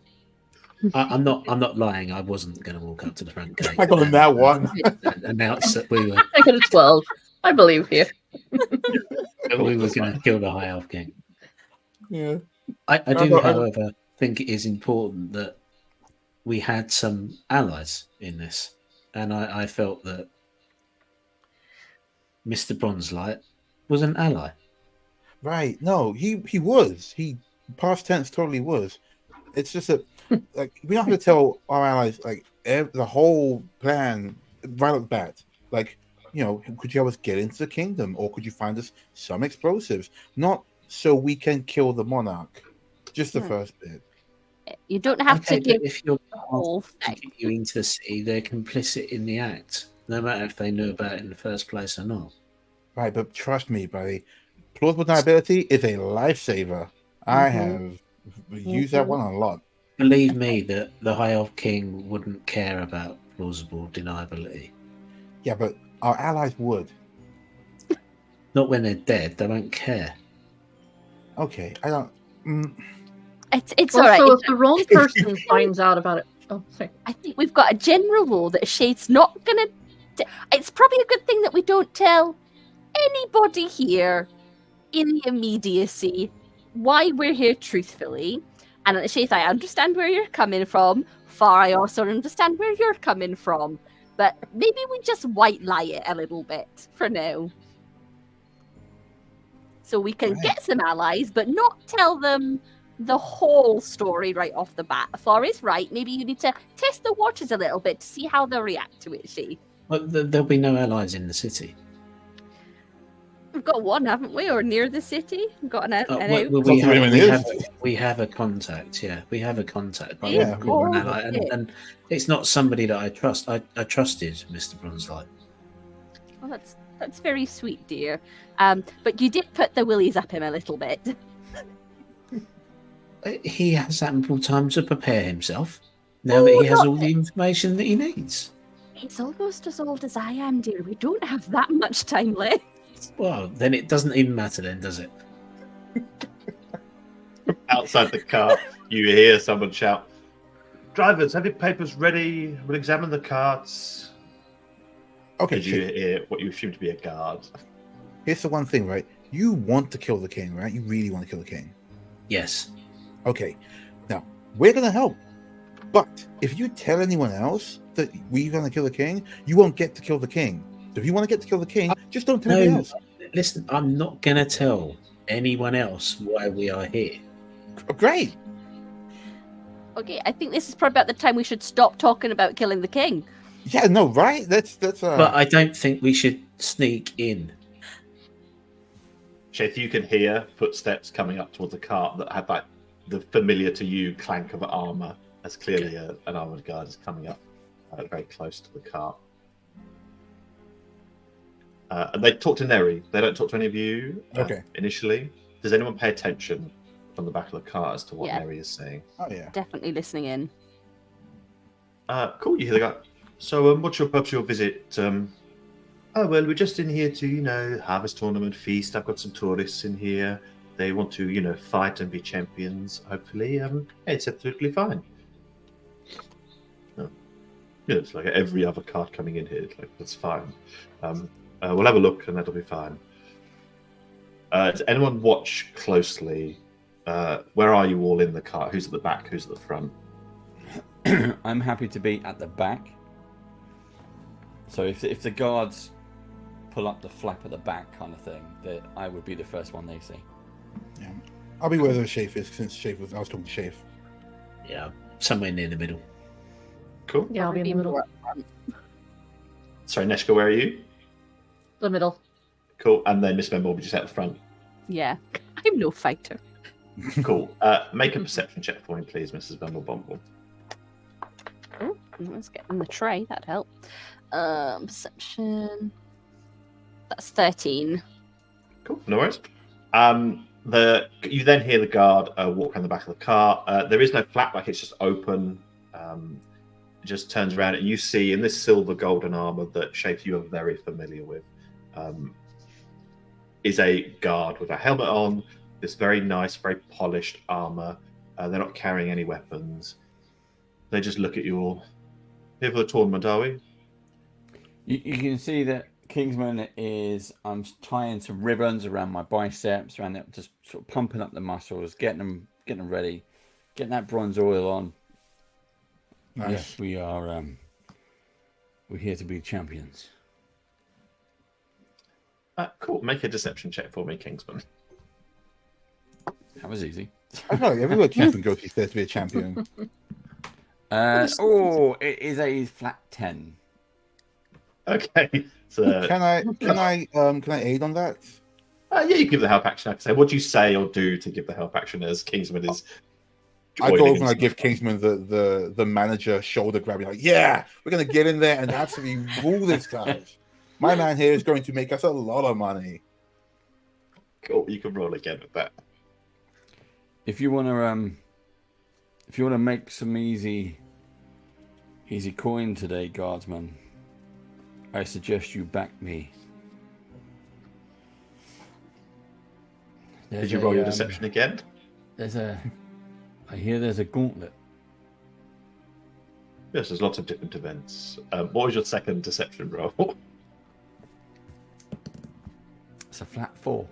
I'm not lying. I wasn't going to walk up to the front gate. I got a that one. and announce that we were I got a 12. I believe you. going to kill the High Elf King. Yeah. I do, No, however, think it is important that we had some allies in this, and I felt that Mr. Bronzelight was an ally. Right. No, he was. He past tense totally was. It's just that like we don't have to tell our allies like the whole plan right off the bat. Like, could you help us get into the kingdom, or could you find us some explosives? Not so we can kill the monarch. Just the first bit. You don't have Okay, to give but if you're the whole to thing. get you into the city, they're complicit in the act. no matter if they knew about it in the first place or not. Right, but trust me, buddy. Plausible deniability is a lifesaver. I have used that one a lot. Believe me, that the High Elf King wouldn't care about plausible deniability. Yeah, but our allies would. Not when they're dead. They won't care. Okay, I don't. It's all right. Also, if the wrong person finds out about it, oh, sorry. I think we've got a general rule that Shade's not gonna. It's probably a good thing that we don't tell anybody here in the immediacy why we're here truthfully. And Shade, I understand where you're coming from. Far, I also understand where you're coming from. But maybe we just white lie it a little bit for now. So we can get some allies, but not tell them the whole story right off the bat. Far is right. Maybe you need to test the waters a little bit to see how they'll react to it, Shade. Well, there'll be no allies in the city. We've got one, haven't we? Or near the city? We've got an We have a contact, yeah. We have a contact. But Yeah. we're an ally, and it's not somebody that I trust. I trusted Mr. Brunslight. Well, that's very sweet, dear. But you did put the willies up him a little bit. He has ample time to prepare himself, now that he has all the information that he needs. It's almost as old as I am, dear. We don't have that much time left. Well, then it doesn't even matter then, does it? Outside the car, you hear someone shout, "Drivers, have your papers ready? We'll examine the carts." Okay, Did you hear what you assume to be a guard? here's the one thing, right? You want to kill the king, right? You really want to kill the king. Yes. Okay, now we're gonna help, but if you tell anyone else that we're gonna kill the king, you won't get to kill the king. So if you want to get to kill the king, just don't tell anyone else. Listen, I'm not going to tell anyone else why we are here. Great. Okay, I think this is probably about the time we should stop talking about killing the king. Yeah, no, right? That's. But I don't think we should sneak in. Shaith, you can hear footsteps coming up towards the cart that have like the familiar to you clank of armor, as clearly an armored guard is coming up very close to the cart. And they talk to Neri. They don't talk to any of you initially. Does anyone pay attention from the back of the car as to what Neri is saying? Oh, yeah. Definitely listening in. Cool, you hear the guy. So, what's your purpose of your visit? Oh, well, we're just in here to, harvest tournament, feast. I've got some tourists in here. They want to, fight and be champions, hopefully. It's absolutely fine. It's like every other card coming in here. It's like, that's fine. We'll have a look and that'll be fine. Does anyone watch closely? Where are you all in the car? Who's at the back? Who's at the front? I'm happy to be at the back. So if the guards pull up the flap at the back kind of thing, that I would be the first one they see. Yeah. I'll be where the Shafe is, since I was talking to Shafe. Yeah, somewhere near the middle. Cool. Yeah, I'll be in the middle. Sorry, Neshka, where are you? The middle. Cool. And then Miss Member will be just at the front. Yeah, I'm no fighter. Cool. Make a perception check for me, please, Mrs. Bumble Bumble. Oh, let's get in the tray. That'd help. Perception. That's 13. Cool. No worries. You then hear the guard walk around the back of the car. There is no flap, like it's just open. It just turns around and you see in this silver golden armor that Shape you are very familiar with is a guard with a helmet on, this very nice, very polished armor. They're not carrying any weapons. They just look at you all. Here for the tournament, are we? You can see that Kingsman is, I'm tying some ribbons around my biceps, around it, just sort of pumping up the muscles, getting them ready, getting that bronze oil on. Nice. Yes, we are. We're here to be champions. Cool. Make a deception check for me, Kingsman. That was easy. I feel like everywhere Kingsman goes, he's there to be a champion. It is a flat 10. Okay. So Can I aid on that? yeah, you give the help action. I can say, what do you say or do to give the help action as Kingsman is I go joining over and I and give stuff. Kingsman the manager shoulder grab. Like, yeah, we're gonna get in there and absolutely rule this guys. My man here is going to make us a lot of money. Cool, you can roll again with that. If you want to make some easy coin today, guardsman, I suggest you back me. Did you roll your deception again? I hear there's a gauntlet. Yes, there's lots of different events. What was your second deception roll? It's a flat 4.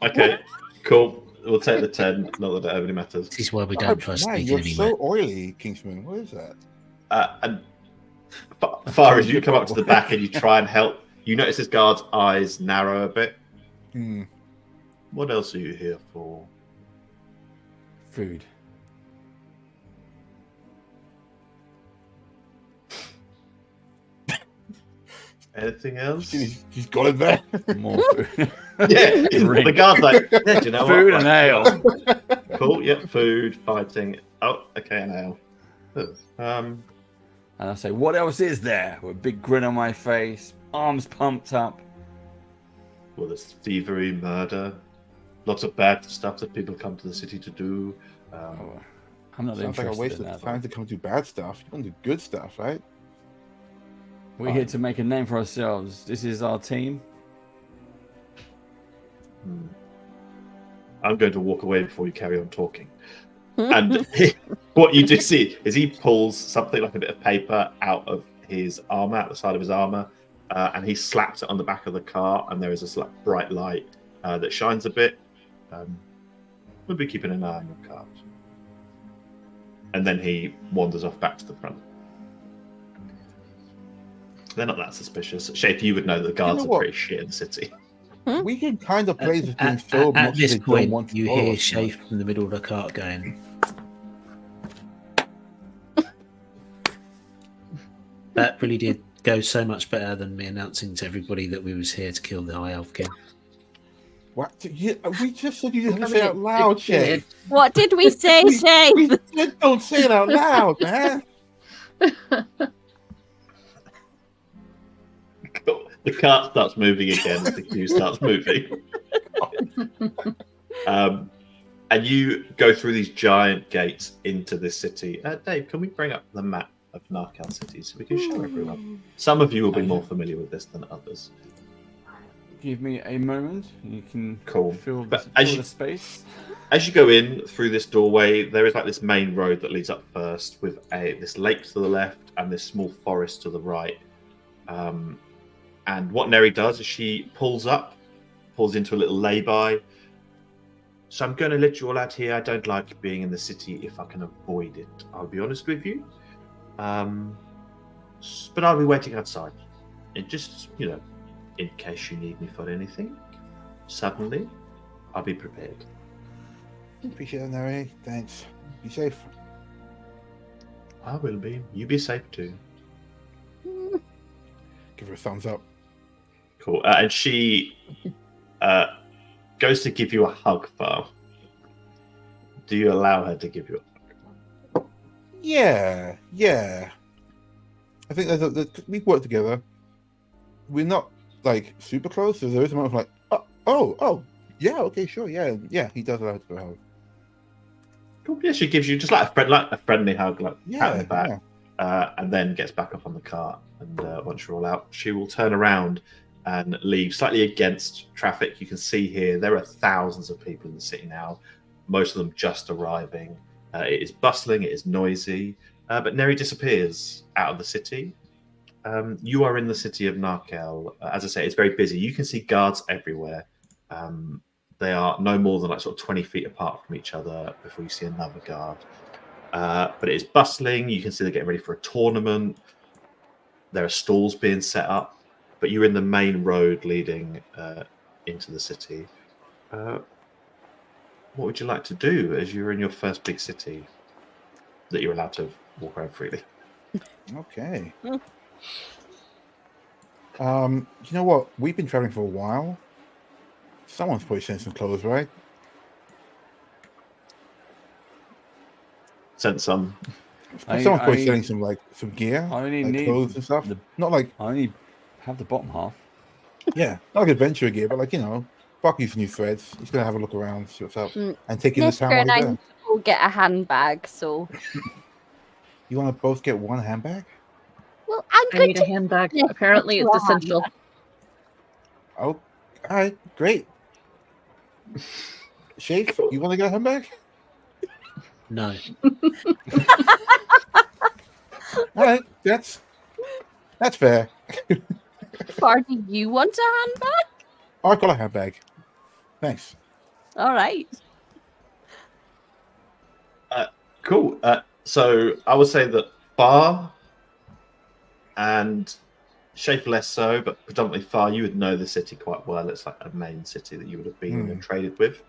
Okay, cool. We'll take the 10. Not that it overly matters. This is why we don't try Man, sneaking you're anywhere. so oily, Kingsman. What is that? And far as you come up to the back and you try and help, you notice this guard's eyes narrow a bit. Hmm. What else are you here for? Food. Anything else? He's got it there. More food. Yeah, the guard's like, yeah, do you know Food what? and ale. Cool, yep, food, fighting. Oh, okay, an ale. And I say, what else is there? With a big grin on my face, arms pumped up. Well, there's thievery, murder, lots of bad stuff that people come to the city to do. I'm not Sounds like interested a waste in of that. time to come do bad stuff. You want to do good stuff, right? We're here to make a name for ourselves. This is our team. I'm going to walk away before you carry on talking. And what you do see is he pulls something like a bit of paper out of his armor, out the side of his armor, and he slaps it on the back of the car, and there is this like bright light that shines a bit. We'll be keeping an eye on your cars. And then he wanders off back to the front. They're not that suspicious. Shape, you would know that the guards are pretty shit in the city. We can kind of play this game so At much this they don't want point, to you follow hear us so much. Shafe from the middle of the cart going. That really did go so much better than me announcing to everybody that we was here to kill the High Elf King. What? We just said you didn't I say mean, it out loud, it Shay. What did we say, We Shafe? said don't say it out loud, man. The cart starts moving again as the queue starts moving. And you go through these giant gates into this city. Dave, can we bring up the map of Narcal City so we can show everyone? Some of you will be more familiar with this than others. Give me a moment. You can Cool. fill But the, as fill you- the space. As you go in through this doorway, there is like this main road that leads up first with this lake to the left and this small forest to the right. And what Neri does is she pulls into a little lay-by. So I'm going to let you all out here. I don't like being in the city if I can avoid it. I'll be honest with you. But I'll be waiting outside. And just, in case you need me for anything, suddenly, I'll be prepared. Appreciate it, Neri. Thanks. Be safe. I will be. You be safe too. Give her a thumbs up. Cool. And she goes to give you a hug, Far. Do you allow her to give you a hug? Yeah. I think we've worked together. We're not like super close, so there is a moment of like, oh, yeah, okay, sure, yeah. He does allow her to give a hug. Cool. Yeah, she gives you just like a friendly hug, like pat on the back, and then gets back up on the cart. And once you're all out, she will turn around and leave slightly against traffic. You can see here there are thousands of people in the city now, most of them just arriving. It is bustling, it is noisy, but Neri disappears out of the city. You are in the city of Narkel. As I say, it's very busy. You can see guards everywhere. They are no more than like sort of 20 feet apart from each other before you see another guard. But it is bustling. You can see they're getting ready for a tournament. There are stalls being set up, but you're in the main road leading into the city. What would you like to do as you're in your first big city that you're allowed to walk around freely? Okay. You know what? We've been traveling for a while. Someone's probably sent some clothes, right? Sent some. Someone's probably selling some gear, I only like need clothes and stuff. Not like I only have the bottom half. Yeah, not like adventure gear, but like fuck you for new threads. Just gonna have a look around, see what's up, and take in the town Nishka while and you're I there. need to all get a handbag, so. You want to both get one handbag? Well, I'm I going need to a handbag. Yeah, Apparently, it's that's a essential. Oh, all right, great. Shafe, you want to get a handbag? No. All right, that's fair. Far, do you want a handbag? Oh, I've got a handbag. Thanks. All right. Cool. So I would say that Far and Shape less so, but predominantly Far, you would know the city quite well. It's like a main city that you would have been in and traded with.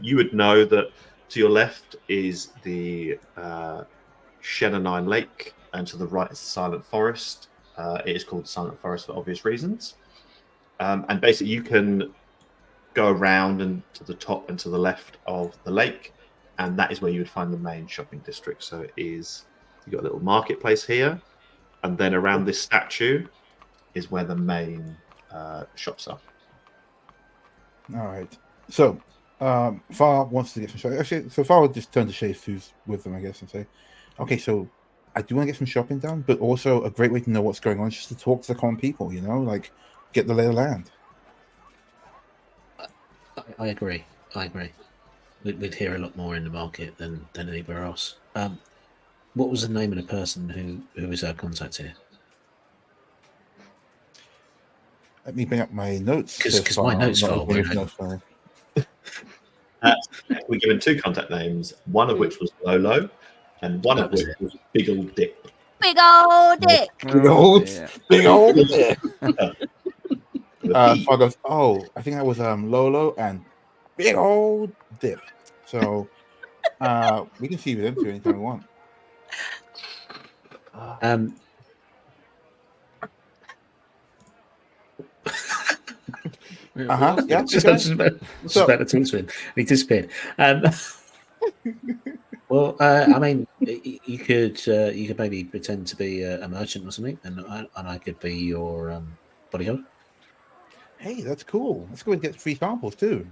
You would know that to your left is the Shenanine Lake, and to the right is the Silent Forest. It is called Silent Forest for obvious reasons. And basically, you can go around and to the top and to the left of the lake, and that is where you would find the main shopping district. So it is, you've got a little marketplace here, and then around this statue is where the main shops are. All right. So, Far wants to get some shopping. Actually, so Far would just turn to Shafe, who's with them, I guess, and say, "Okay, so I do want to get some shopping done, but also a great way to know what's going on is just to talk to the common people. Like get the lay of the land." I agree. We'd hear a lot more in the market than anywhere else. What was the name of the person who was our contact here? Let me bring up my notes. Because my notes file won't file. We're given two contact names, one of which was Lolo, and one of which was Big Old Dick. Big old dick. Big old dick. Far goes, oh, I think that was Lolo and Big Old Dip. So we can see them two anytime we want. Yeah. Just about to talk to him. He disappeared. Well, I mean, you could maybe pretend to be a merchant or something, and I could be your bodyguard. Hey, that's cool. Let's go and get free samples too.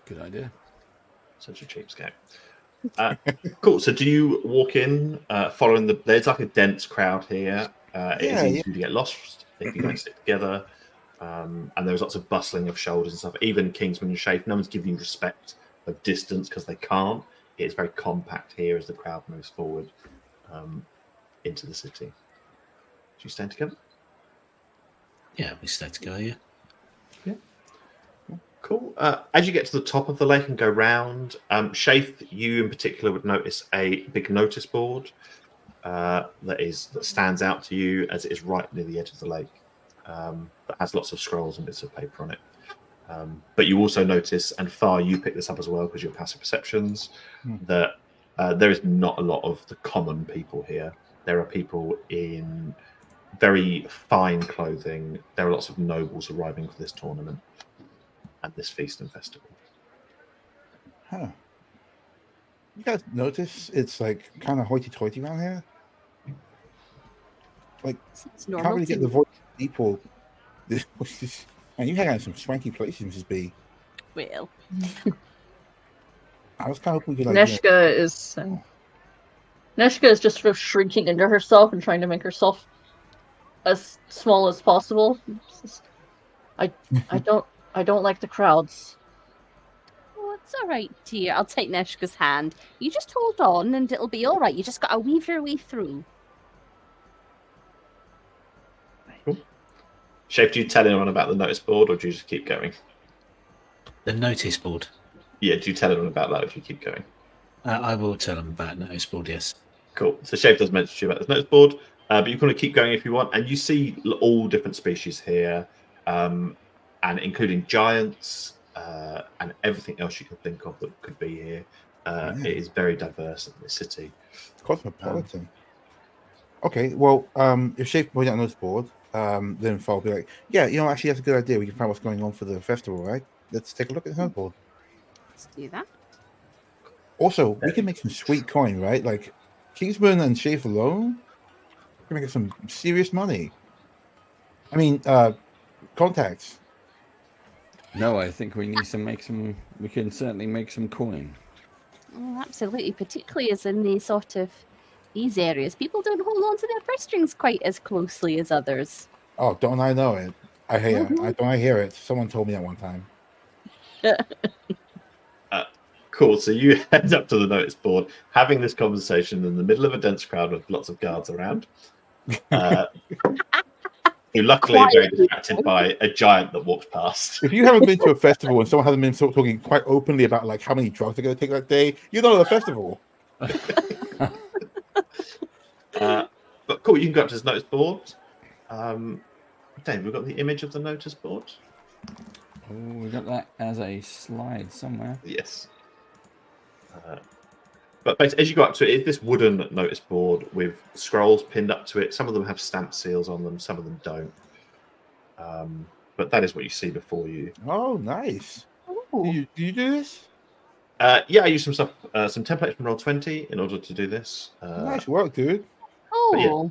Good idea. Such a cheapskate. Cool. So, do you walk in following the? There's like a dense crowd here. It is easy to get lost if you don't stick together. And there's lots of bustling of shoulders and stuff. Even Kingsman and Shafe, no one's giving you respect of distance because they can't. It's very compact here as the crowd moves forward into the city. Do you stand together? Yeah, we stay together. Yeah. Cool. As you get to the top of the lake and go round, Shafe, you in particular would notice a big notice board that stands out to you as it is right near the edge of the lake. That has lots of scrolls and bits of paper on it. But you also notice, and Far, you pick this up as well because your passive perceptions, that there is not a lot of the common people here. There are people in very fine clothing. There are lots of nobles arriving for this tournament and this feast and festival. Huh. You guys notice it's like kind of hoity-toity around here? Like, It's you normal. can't really get the voice of people. And you hang out in some swanky places, Mrs. B. Well, I was kind of hoping we could Neshka is just sort of shrinking into herself and trying to make herself as small as possible. I don't like the crowds. oh, it's all right, dear. I'll take Neshka's hand. You just hold on, and it'll be all right. You just got to weave your way through. Cool. Shape, do you tell anyone about the notice board, or do you just keep going? The notice board. Yeah, do you tell anyone about that, or do you keep going? I will tell them about notice board. Yes. Cool. So Shape does mention to you about this notice board, but you can keep going if you want. And you see all different species here, and including giants and everything else you can think of that could be here. It is very diverse in this city. Cosmopolitan. Okay, well, if Shape points out notice board, then Far will be like, yeah, actually that's a good idea. We can find what's going on for the festival, right? Let's take a look at the notice board. Let's do that. Also, we can make some sweet coin, right? Like Kingsman and Shave alone, we can make some serious money. I mean, contacts. No, I think we need to make some. We can certainly make some coin. Oh, absolutely, particularly as in these areas, people don't hold on to their purse strings quite as closely as others. Oh, don't I know it? I hear it. Someone told me that one time. Cool. So you head up to the notice board, having this conversation in the middle of a dense crowd with lots of guards around. Who luckily are very distracted by a giant that walks past. If you haven't been to a festival and someone hasn't been talking quite openly about like how many drugs they're going to take that day, you're not at a festival. But cool, you can go up to this notice board. Dave, we've got the image of the notice board. Oh, we got that as a slide somewhere. Yes. But basically, as you go up to it, it's this wooden notice board with scrolls pinned up to it. Some of them have stamp seals on them, some of them don't. But that is what you see before you. Oh, nice. Do you do this? Yeah, I use some stuff, some templates from Roll20 in order to do this. Nice work, dude. Oh, yeah.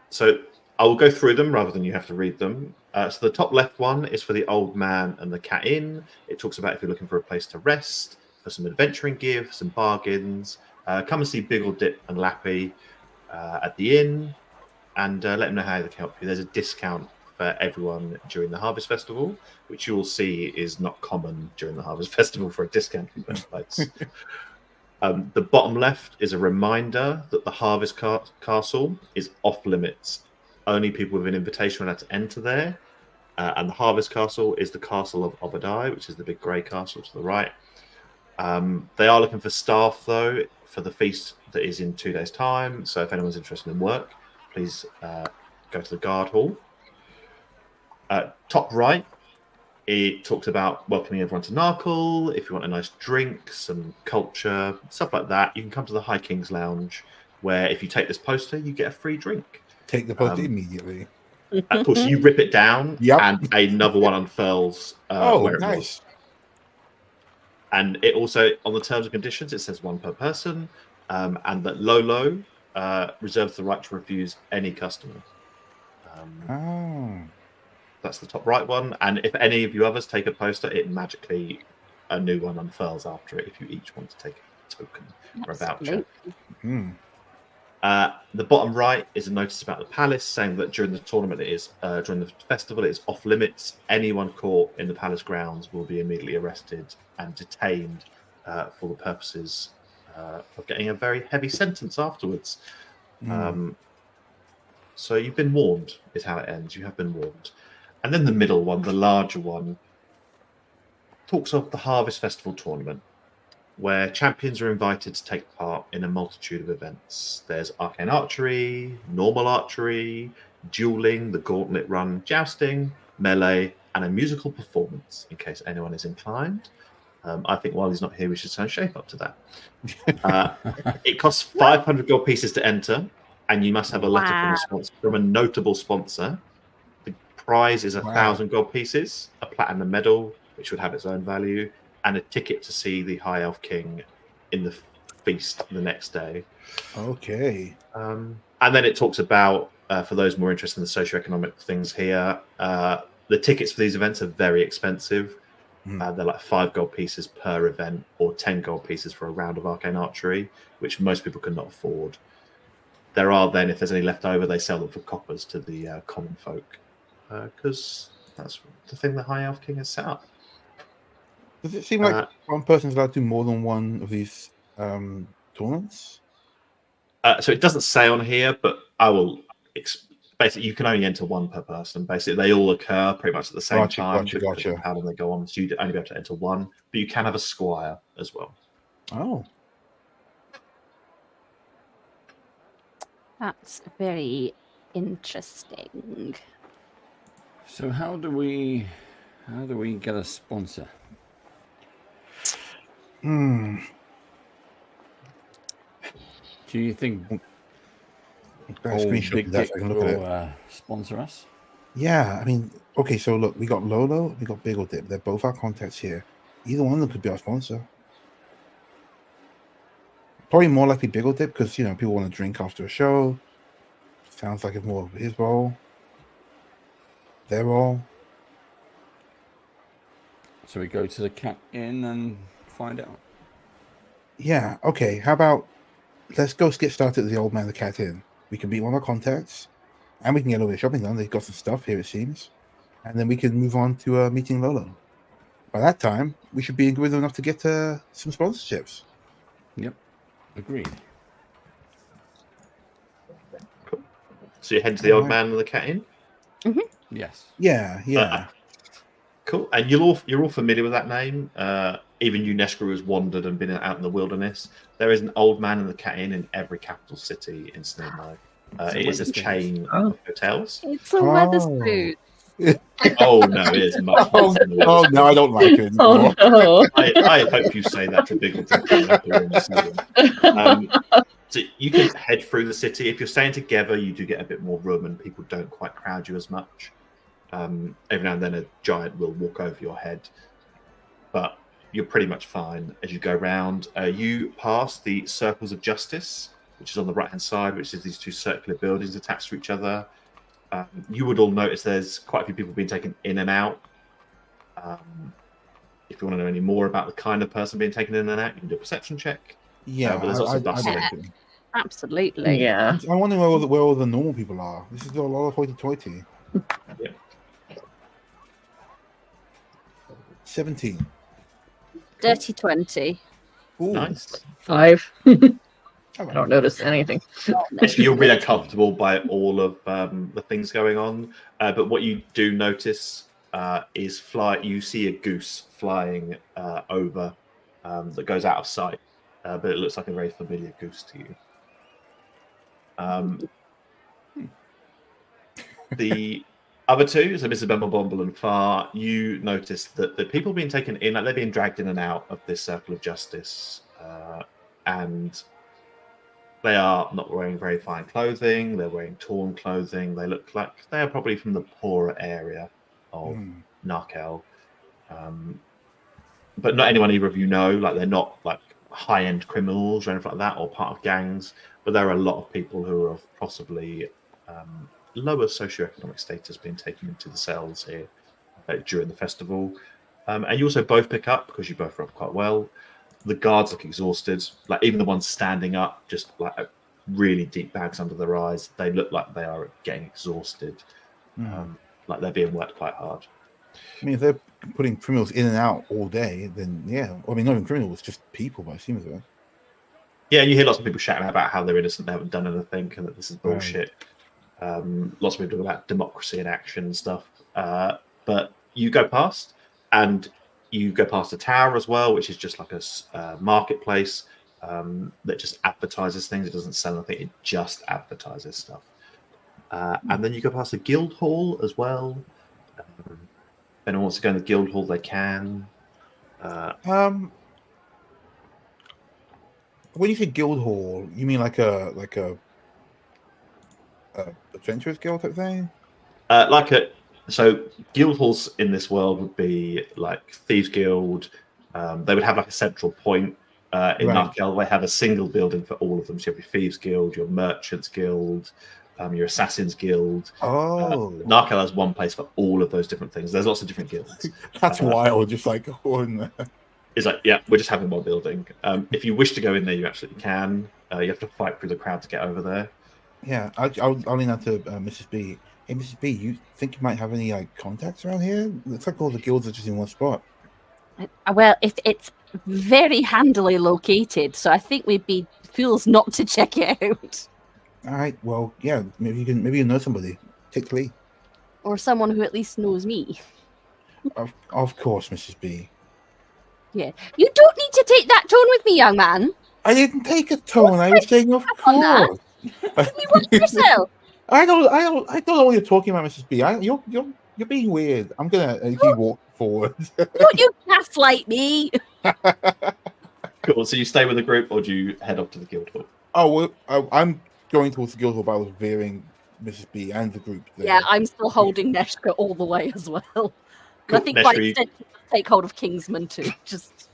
So I will go through them rather than you have to read them. So the top left one is for the old man and the cat inn. It talks about if you're looking for a place to rest, for some adventuring gear, for some bargains. Come and see Biggle, Dip and Lappy at the inn and let them know how they can help you. There's a discount for everyone during the Harvest Festival, which you will see is not common during the Harvest Festival for a discount to be put in place. The bottom left is a reminder that the Harvest Castle is off limits. Only people with an invitation are allowed to enter there. And the Harvest Castle is the Castle of Obadiah, which is the big grey castle to the right. They are looking for staff, though, for the feast that is in 2 days' time. So if anyone's interested in work, please go to the guard hall. Top right, it talks about welcoming everyone to Narkle. If you want a nice drink, some culture, stuff like that, you can come to the High King's Lounge, where if you take this poster, you get a free drink. Take the poster immediately. Of course, you rip it down, Yep. and another one unfurls where it was. And it also, on the terms and conditions, it says one per person, and that Lolo reserves the right to refuse any customer. That's the top right one. And if any of you others take a poster, it magically, a new one unfurls after it if you each want to take a token or a voucher. The bottom right is a notice about the palace saying that during the tournament, during the festival, it is off limits. Anyone caught in the palace grounds will be immediately arrested and detained for the purposes of getting a very heavy sentence afterwards. So you've been warned, is how it ends. You have been warned. And then the middle one, the larger one, talks of the Harvest Festival tournament, where champions are invited to take part in a multitude of events. There's arcane archery, normal archery, dueling, the gauntlet run, jousting, melee, and a musical performance, in case anyone is inclined. I think while he's not here, we should send Shape up to that. It costs 500 gold pieces to enter, and you must have a letter from a notable sponsor. The prize is 1,000 gold pieces, a platinum medal, which would have its own value, and a ticket to see the High Elf King in the feast the next day. Okay. And then it talks about, for those more interested in the socioeconomic things here, the tickets for these events are very expensive. They're like 5 gold pieces per event or 10 gold pieces for a round of arcane archery, which most people cannot afford. There are then, if there's any left over, they sell them for coppers to the common folk, because that's the thing the High Elf King has set up. Does it seem like one person's allowed to do more than one of these tournaments? So it doesn't say on here, but I will. Basically, you can only enter one per person. Basically, they all occur pretty much at the same time. Gotcha. How long they go on? So you'd only be able to enter one, but you can have a squire as well. Oh, that's very interesting. So how do we get a sponsor? Do you think screenshot that so I can look at it. Sponsor us? Yeah, I mean, okay, so look, we got Lolo, we got Biggle Dip. They're both our contacts here. Either one of them could be our sponsor. Probably more likely Biggle Dip because people want to drink after a show. Sounds like it's more of his role. Their role. So we go to the Cat Inn and find out. Yeah. Okay. How about let's go get started at the Old Man the Cat Inn. We can meet one of our contacts, and we can get all the shopping done. They've got some stuff here, it seems, and then we can move on to meeting Lolo. By that time, we should be good enough to get some sponsorships. Yep, agreed. So you head to the Old Man and the Cat Inn. Yes. Yeah. Cool. And you're all familiar with that name. Even UNESCO has wandered and been out in the wilderness. There is an Old Man and the Cat Inn in every capital city in Snowmine. It is a chain of hotels. It's a Weatherspoon. Oh no, it is much worse than the Oh no, I don't like it anymore. Oh no. I hope you say that to Biggle Dip. So you can head through the city. If you're staying together, you do get a bit more room and people don't quite crowd you as much. Every now and then a giant will walk over your head, but you're pretty much fine as you go round. You pass the Circles of Justice, which is on the right-hand side, which is these two circular buildings attached to each other. You would all notice there's quite a few people being taken in and out. If you want to know any more about the kind of person being taken in and out, you can do a perception check. Yeah, but there's also I'd dust. like to. Absolutely. Yeah. I wonder where all the normal people are. This is a lot of hoity-toity. Yeah. 17. Dirty 20. Ooh. Nice. 5. I I don't notice anything. You're really uncomfortable by all of the things going on, but what you do notice is you see a goose flying over that goes out of sight, but it looks like a very familiar goose to you. The other two, so Mrs. Bumble and Far, you notice that the people being taken in, like they're being dragged in and out of this Circle of Justice, and they are not wearing very fine clothing. They're wearing torn clothing. They look like they are probably from the poorer area of Narkel. But not anyone either of you know. Like they're not like high-end criminals or anything like that, or part of gangs. But there are a lot of people who are of possibly lower socioeconomic status being taken into the cells here during the festival. And you also both pick up, because you both are up quite well, the guards look exhausted. Like even the ones standing up, just like really deep bags under their eyes, they look like they are getting exhausted. Like they're being worked quite hard. I mean, if they're putting criminals in and out all day, then yeah. I mean, not even criminals, just people, by the seems of it. Yeah, you hear lots of people shouting about how they're innocent, they haven't done anything, and that this is bullshit. Lots of people talk about democracy in action and stuff. But you go past, and you go past a tower as well, which is just like a marketplace that just advertises things. It doesn't sell anything, it just advertises stuff. And then you go past the guild hall as well. If anyone wants to go in the guild hall, they can. When you say guild hall, you mean like a adventurers guild type thing? So guild halls in this world would be like Thieves Guild. They would have like a central point. In Narkel, they have a single building for all of them. So you have your Thieves Guild, your Merchants Guild, your Assassins Guild. Narkel has one place for all of those different things. There's lots of different guilds. That's wild. Just like in there. It's like, yeah, we're just having one building. If you wish to go in there, you absolutely can. You have to fight through the crowd to get over there. Yeah, I'll lean out to Mrs. B. Hey, Mrs. B, you think you might have any like contacts around here? Looks like all the guilds are just in one spot. Well, it's very handily located, so I think we'd be fools not to check it out. All right, well, yeah, maybe you know somebody. Take the lead. Or someone who at least knows me. Of course, Mrs. B. Yeah, you don't need to take that tone with me, young man. I didn't take a tone. I was saying, of course. You want yourself. I don't know what you're talking about, Mrs. B. You're being weird. I'm gonna you walk forward. Don't you gaslight me. Cool. So you stay with the group, or do you head off to the guild hall? Oh, well, I'm going towards the guild hall, but I was veering Mrs. B and the group there. Yeah, I'm still holding Neshka all the way as well. Cool. I think by Neshka, extension, take hold of Kingsman too. Just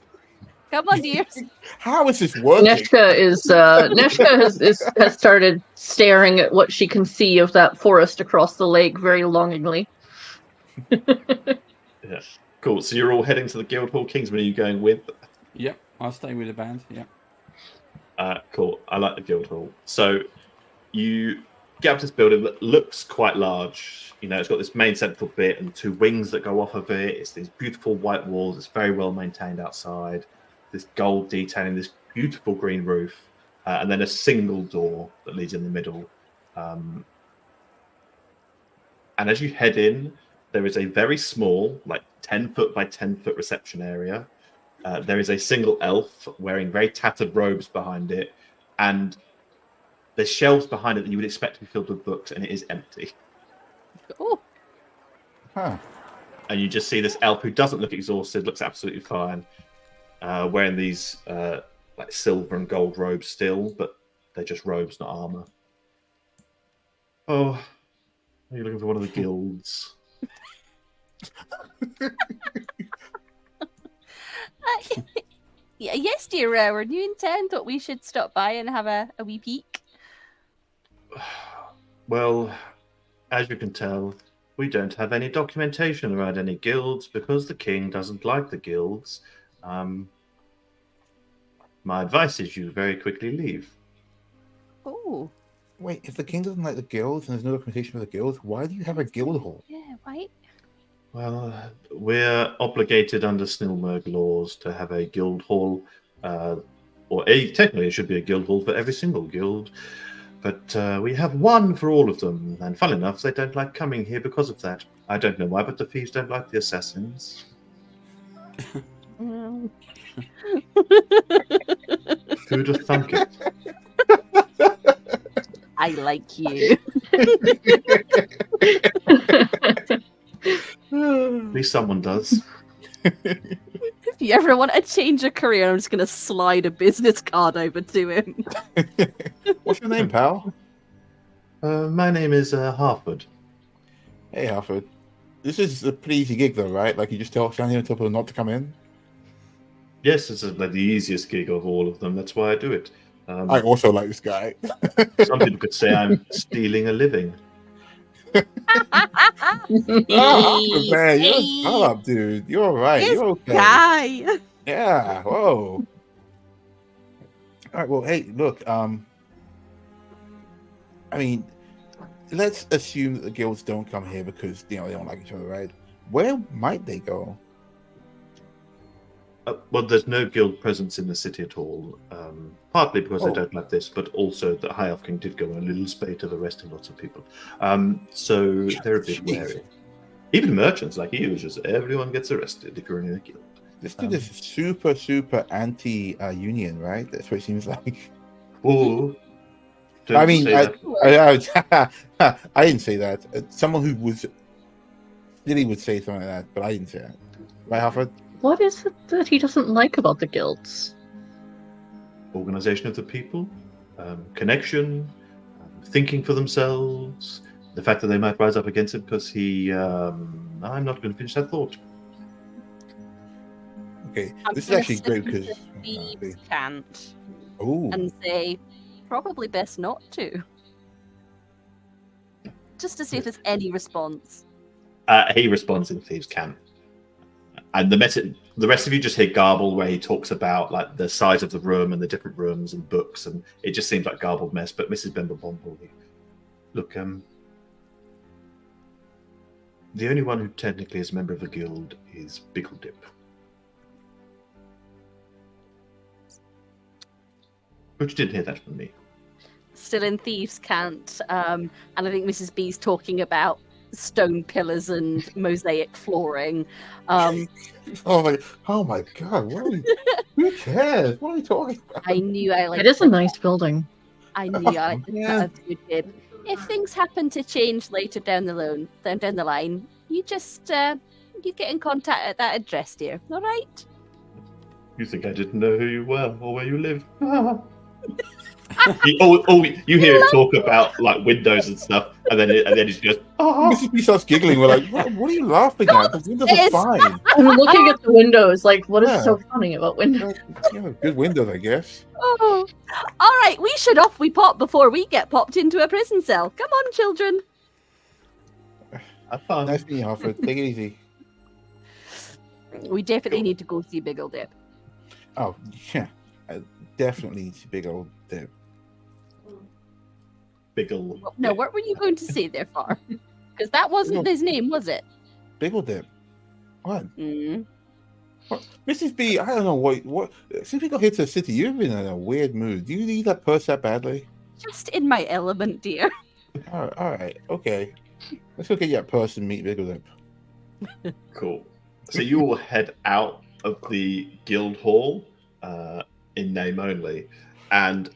Come on, dears. How is this working? Neshka has started staring at what she can see of that forest across the lake very longingly. Yeah. Cool. So you're all heading to the Guildhall. Kingsman, are you going with? Yep, I'll stay with the band. Yeah. Cool. I like the Guildhall. So you get up to this building that looks quite large. You know, it's got this main central bit and 2 wings that go off of it. It's these beautiful white walls. It's very well maintained outside. This gold detailing, this beautiful green roof, and then a single door that leads in the middle. And as you head in, there is a very small, like 10-foot by 10-foot reception area. There is a single elf wearing very tattered robes behind it, and there's shelves behind it that you would expect to be filled with books, and it is empty. Oh, Huh. And you just see this elf who doesn't look exhausted, looks absolutely fine, wearing these like silver and gold robes still, but they're just robes, not armor. Oh, are you looking for one of the guilds? yes, dear. Were you in town? Thought we should stop by and have a wee peek. Well, as you can tell, we don't have any documentation around any guilds because the king doesn't like the guilds. My advice is you very quickly leave. Oh, Wait, if the king doesn't like the guilds and there's no documentation for the guilds, why do you have a guild hall? yeah, right. Well, we're obligated under Snilmerg laws to have a guild hall, technically it should be a guild hall for every single guild, but we have one for all of them, and fun enough, they don't like coming here because of that. I don't know why, but the thieves don't like the assassins. Mm. Who'd have thunk it? I like you. At least someone does. If you ever want to change a career, I'm just going to slide a business card over to him. What's your name, pal? My name is Harford. Hey, Alfred. This is a pretty easy gig, though, right? Like, you just tell Shandy and tell people not to come in? Yes, it's like the easiest gig of all of them. That's why I do it. I also like this guy. Some people could say I'm stealing a living. Oh, man, you're a start-up, dude. You're all right. This You're okay. guy. Yeah, whoa. All right, well, hey, look, I mean, let's assume that the guilds don't come here because, they don't like each other, right? Where might they go? Well, there's no guild presence in the city at all. Partly because they don't like this, but also the High Elf King did go on a little spate of arresting lots of people. So they're a bit wary. Even merchants like you, just everyone gets arrested if you're in a guild. This dude is super, super anti-union, right? That's what it seems like. Oh, I mean, I didn't say that. Someone who was silly would say something like that, but I didn't say that. Right, Alfred? What is it that he doesn't like about the guilds? Organization of the people, connection, thinking for themselves, the fact that they might rise up against him because he... I'm not going to finish that thought. Okay, I'm this is gonna actually great send because... Thieves can't. Oh, And say, probably best not to. Just to see if there's any response. He responds in Thieves' Camp. And the rest of you just hear garble where he talks about like the size of the room and the different rooms and books, and it just seems like garbled mess. But Mrs. Bimblebomble, look, the only one who technically is a member of the guild is Biggledipp. But you didn't hear that from me. Still in Thieves' Cant, and I think Mrs. B's talking about stone pillars and mosaic flooring. oh my god! Who cares? What are you talking about? I knew I like. It is a nice building. I knew I liked Yeah. that you did. If things happen to change later down the line, you just you get in contact at that address, dear. All right? You think I didn't know who you were or where you live? You hear him talk about like windows and stuff, and then he just goes, "Oh." Mrs. B starts giggling. We're like, what are you laughing at? The windows are fine. I'm looking at the windows, like, what is Yeah. so funny about windows? Yeah, good windows, I guess. Oh, all right. We should off we pop before we get popped into a prison cell. Come on, children. Have fun. Nice meeting you, Alfred. Take it easy. We definitely need to go see Big Ol' Dip. Oh, yeah. I definitely need a big old dip. Big ol'. No, what were you going to say there, Far? Because that wasn't his name, was it? Big old dip. What? Mm. What? Mrs. B, I don't know what. Since we got here to the city, you've been in a weird mood. Do you need that purse that badly? Just in my element, dear. All right. Okay. Let's go get you that purse and meet Big old dip. Cool. So you all head out of the guild hall in name only, and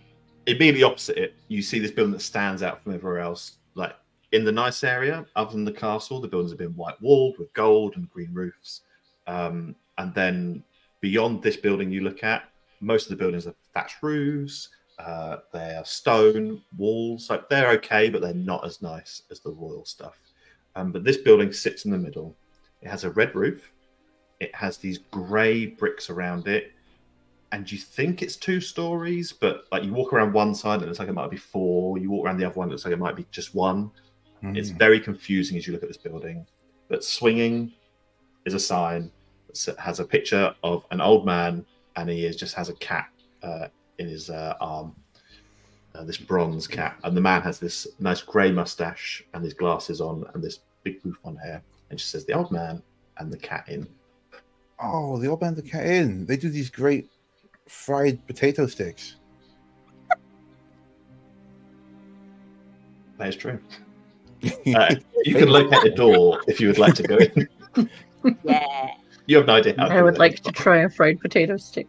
immediately opposite it, you see this building that stands out from everywhere else. Like in the nice area, other than the castle, the buildings have been white walled with gold and green roofs. And then beyond this building you look at, most of the buildings are thatched roofs. They're stone walls. Like they're okay, but they're not as nice as the royal stuff. But this building sits in the middle. It has a red roof. It has these grey bricks around it. And you think it's 2 stories, but like you walk around one side and it looks like it might be 4. You walk around the other one, it looks like it might be just 1. It's very confusing as you look at this building. But swinging is a sign that has a picture of an old man, and just has a cat in his arm. This bronze cat, and the man has this nice grey mustache and his glasses on and this big poof on hair, and just says the old man and the cat in. Oh, the old man, the cat in. They do these great fried potato sticks. That is true. You can locate the door if you would like to go in. Yeah. You have no idea how I would like to try a fried potato stick.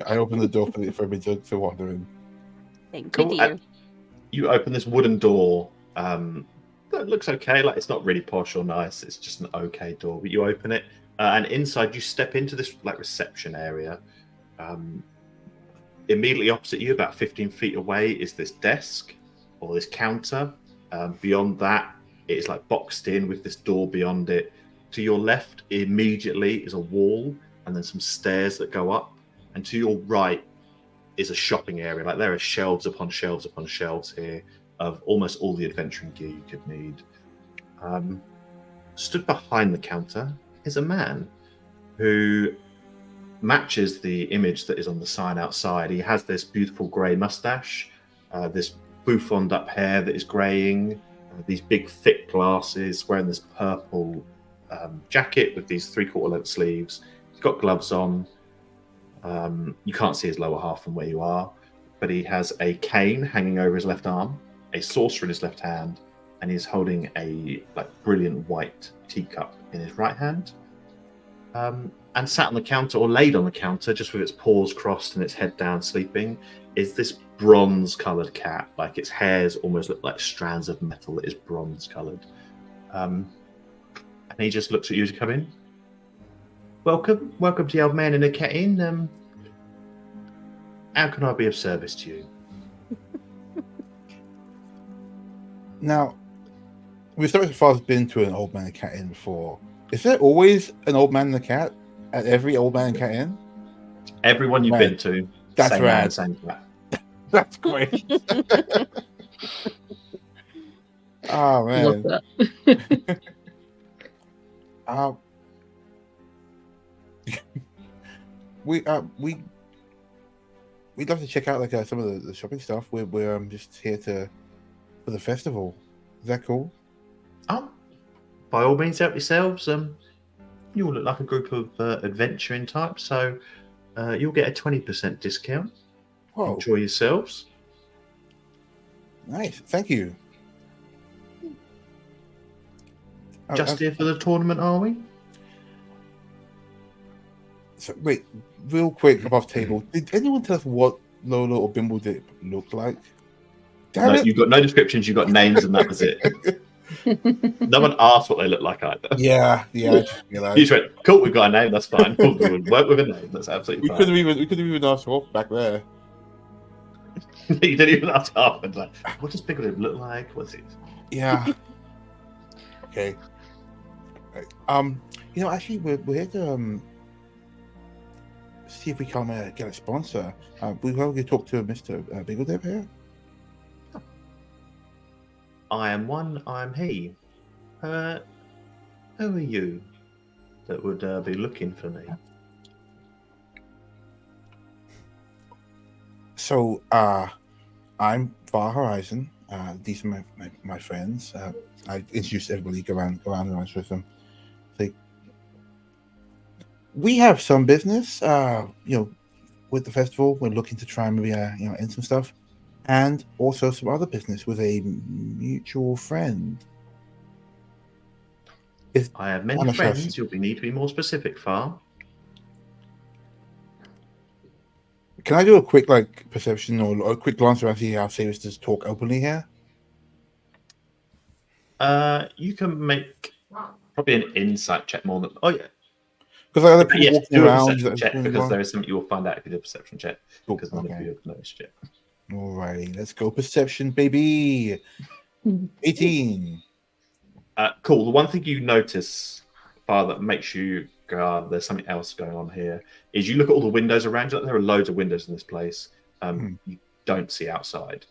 I open the door for me to wander in. Thank Cool. you, dear. You open this wooden door. That looks okay. Like it's not really posh or nice. It's just an okay door. But you open it, and inside you step into this like reception area. Immediately opposite you, about 15 feet away, is this desk or this counter. Beyond that, it is like boxed in with this door beyond it. To your left, immediately is a wall, and then some stairs that go up. And to your right is a shopping area. Like there are shelves upon shelves upon shelves here of almost all the adventuring gear you could need. Stood behind the counter is a man who matches the image that is on the sign outside. He has this beautiful grey mustache, this bouffant up hair that is greying, these big thick glasses, wearing this purple jacket with these 3/4 length sleeves. He's got gloves on. You can't see his lower half from where you are, but he has a cane hanging over his left arm, a saucer in his left hand, and he's holding a like brilliant white teacup in his right hand. And sat on the counter, or laid on the counter, just with its paws crossed and its head down sleeping, is this bronze-coloured cat. Like its hairs almost look like strands of metal that is bronze-coloured. And he just looks at you as you come in. Welcome to the old man and the cat in. How can I be of service to you? Now, we've so far been to an old man and cat inn before. Is there always an old man and a cat at every old man and cat inn? Everyone you've been to, That's same rad. man, same cat. That's great. Oh man. Love that. We'd love to check out like some of the shopping stuff. We're just here for the festival. Is that cool? Oh, by all means, help yourselves. You all look like a group of adventuring types, so you'll get a 20% discount. Whoa, Enjoy yourselves. nice. Thank you. Just here for the tournament, are we? So, wait, real quick above table. Did anyone tell us what Lola or Bimble Dip looked like? Damn No, it! you've got no descriptions, you've got names, and that was it. No one asked what they look like either. Yeah, I just realized. You just went, cool, we've got a name, that's fine. Cool, we'll work with a name, that's absolutely We fine. couldn't even ask for back there. You didn't even ask half. Like, what does Bigoted look like? What's it? Yeah. Okay. Right. Actually, we're here to see if we can get a sponsor. We will talk to Mr. Biggledip here. I am one. I am he. Who are you that would be looking for me? So, I'm Far Horizon. These are my friends. I introduced everybody, go around and with them. Say, we have some business, with the festival. We're looking to try and maybe, end some stuff, and also some other business with a mutual friend. I have many I'm not sure if- friends. You'll need to be more specific, Far. Can I do a quick perception or a quick glance around to see how serious does talk openly here? You can make probably an insight check more than. Oh yeah. Because other people Yes, walking do a around. perception check because well. there is something you will find out if you do a perception check Cool, because none of okay. you have noticed yet. Alrighty, let's go perception, baby. 18. Cool. The one thing you notice, Far, that makes you go, there's something else going on here, is you look at all the windows around you. There are loads of windows in this place. You don't see outside.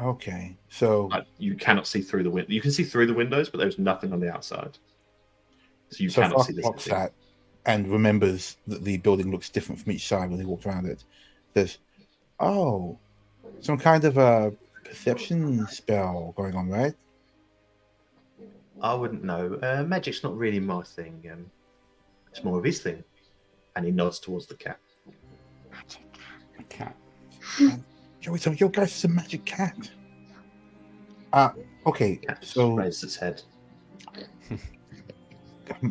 Okay, so you cannot see through the window. You can see through the windows, but there's nothing on the outside. So you cannot see this. Fox that and remembers that the building looks different from each side when he walks around it. There's some kind of a perception spell going on, right? I wouldn't know. Magic's not really my thing. It's more of his thing. And he nods towards the cat. Magic cat. Your guys is a magic cat. Okay, Cat so raises its head.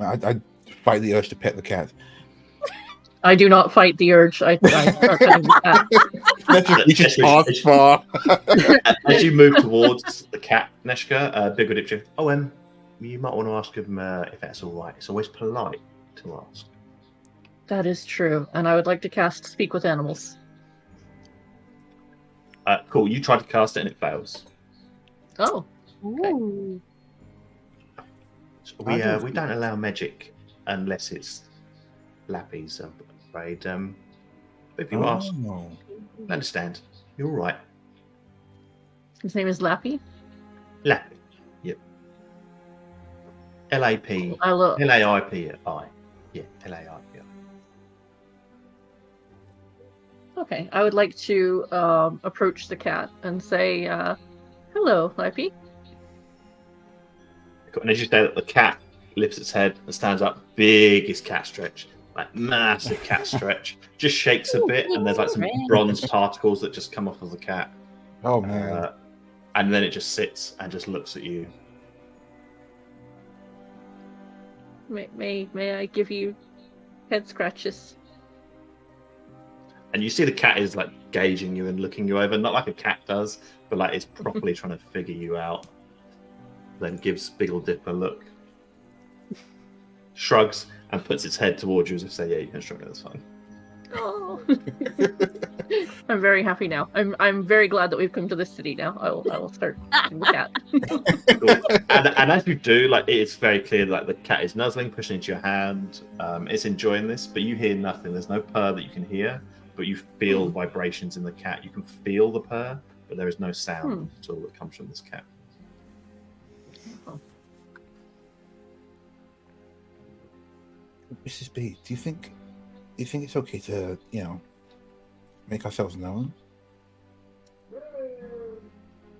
I fight the urge to pet the cat. I do not fight the urge. I start petting the cat. We just pass far. As you move towards the cat, Neshka, Big Addiction. You might want to ask him if that's all right. It's always polite to ask. That is true, and I would like to cast Speak with Animals. Cool. You try to cast it and it fails. Oh. Ooh. So we don't allow magic unless it's Lappy's, I'm afraid. But if you ask, I understand. You're all right. His name is Lappy? Lappy. Yep. L-A-P. L-A-I-P-I. Yeah, L-A-I-P-I. Okay, I would like to approach the cat and say, hello, Lappy. And as you say that, the cat lifts its head and stands up, biggest cat stretch, like massive cat stretch, just shakes a bit, and there's like some bronze particles that just come off of the cat. Oh man! And then it just sits and just looks at you. May I give you head scratches? And you see the cat is like gauging you and looking you over, not like a cat does, but like it's properly trying to figure you out. Then gives Biggle Dip a look, shrugs, and puts its head towards you as if to say, "Yeah, you can shrug it. That's fine." Oh, I'm very happy now. I'm very glad that we've come to this city now. I will start petting the cat. Cool. And as you do, like it's very clear that the cat is nuzzling, pushing into your hand. It's enjoying this, but you hear nothing. There's no purr that you can hear, but you feel vibrations in the cat. You can feel the purr, but there is no sound at all that comes from this cat. Mrs. B, do you think it's okay to, make ourselves known?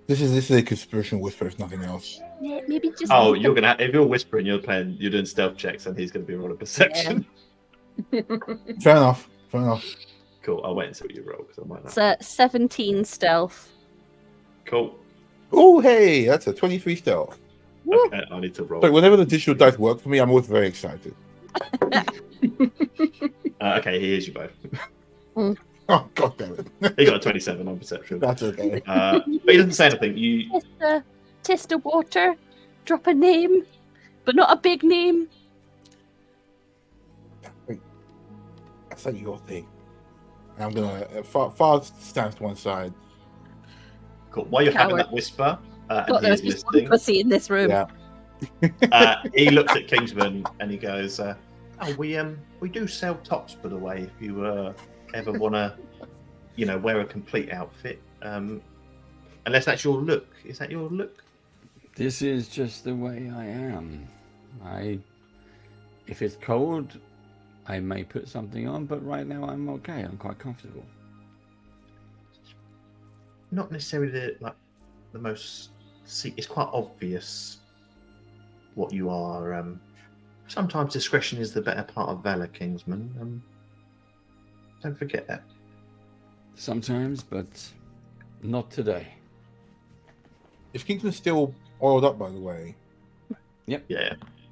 This is a conspiracy whisper, if nothing else. Yeah, maybe just. Oh, if you're whispering, you're doing stealth checks, and he's going to be rolling perception. Yeah. Fair enough. Cool. I'll wait and see what you roll because I might not. It's 17 stealth. Cool. Oh, hey, that's a 23 stealth. Okay, I need to roll. But whenever the digital dice work for me, I'm always very excited. Okay, he hears you both. Oh, god damn it. He got a 27 on perception. That's okay. But he doesn't say anything. Taste of water, drop a name, but not a big name. Wait, that's like your thing. I'm gonna far stands to one side. Cool. While you're having Coward. that whisper, and God, he there's is just one listening, pussy in this room. Yeah. he looks at Kingsman and he goes, "Oh, we do sell tops, by the way. If you ever want to, wear a complete outfit, unless that's your look. Is that your look?" This is just the way I am. If it's cold, I may put something on, but right now I'm okay. I'm quite comfortable. Not necessarily the most. See, it's quite obvious what you are. Sometimes discretion is the better part of valor, Kingsman. Don't forget that. Sometimes, but not today. Is Kingsman still oiled up, by the way? Yeah.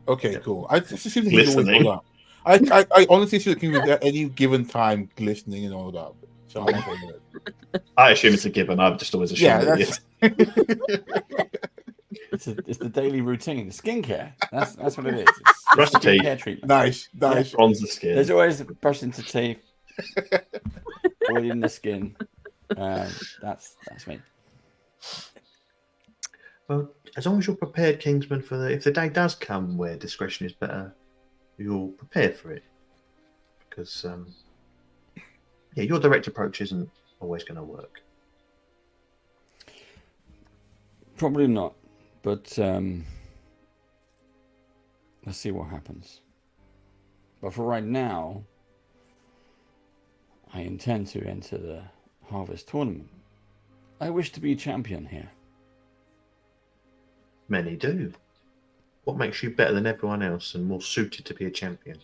Okay, Yeah. cool. I just assume that he's always Glistening. oiled up. I honestly assume that Kingsman at any given time glistening and oiled up. So I'm okay with it. I assume it's a given. I've just always assumed Yeah, it is. It's the daily routine. Skincare. That's what it is. It's Brush the teeth. skincare treatment. Nice. Bronze the skin. There's always brushing the teeth, oiling the skin. That's me. Well, as long as you're prepared, Kingsman, if the day does come where discretion is better, you're prepared for it. Because, your direct approach isn't always going to work. Probably not, but let's see what happens. But for right now, I intend to enter the Harvest Tournament. I wish to be champion here. Many do. What makes you better than everyone else and more suited to be a champion?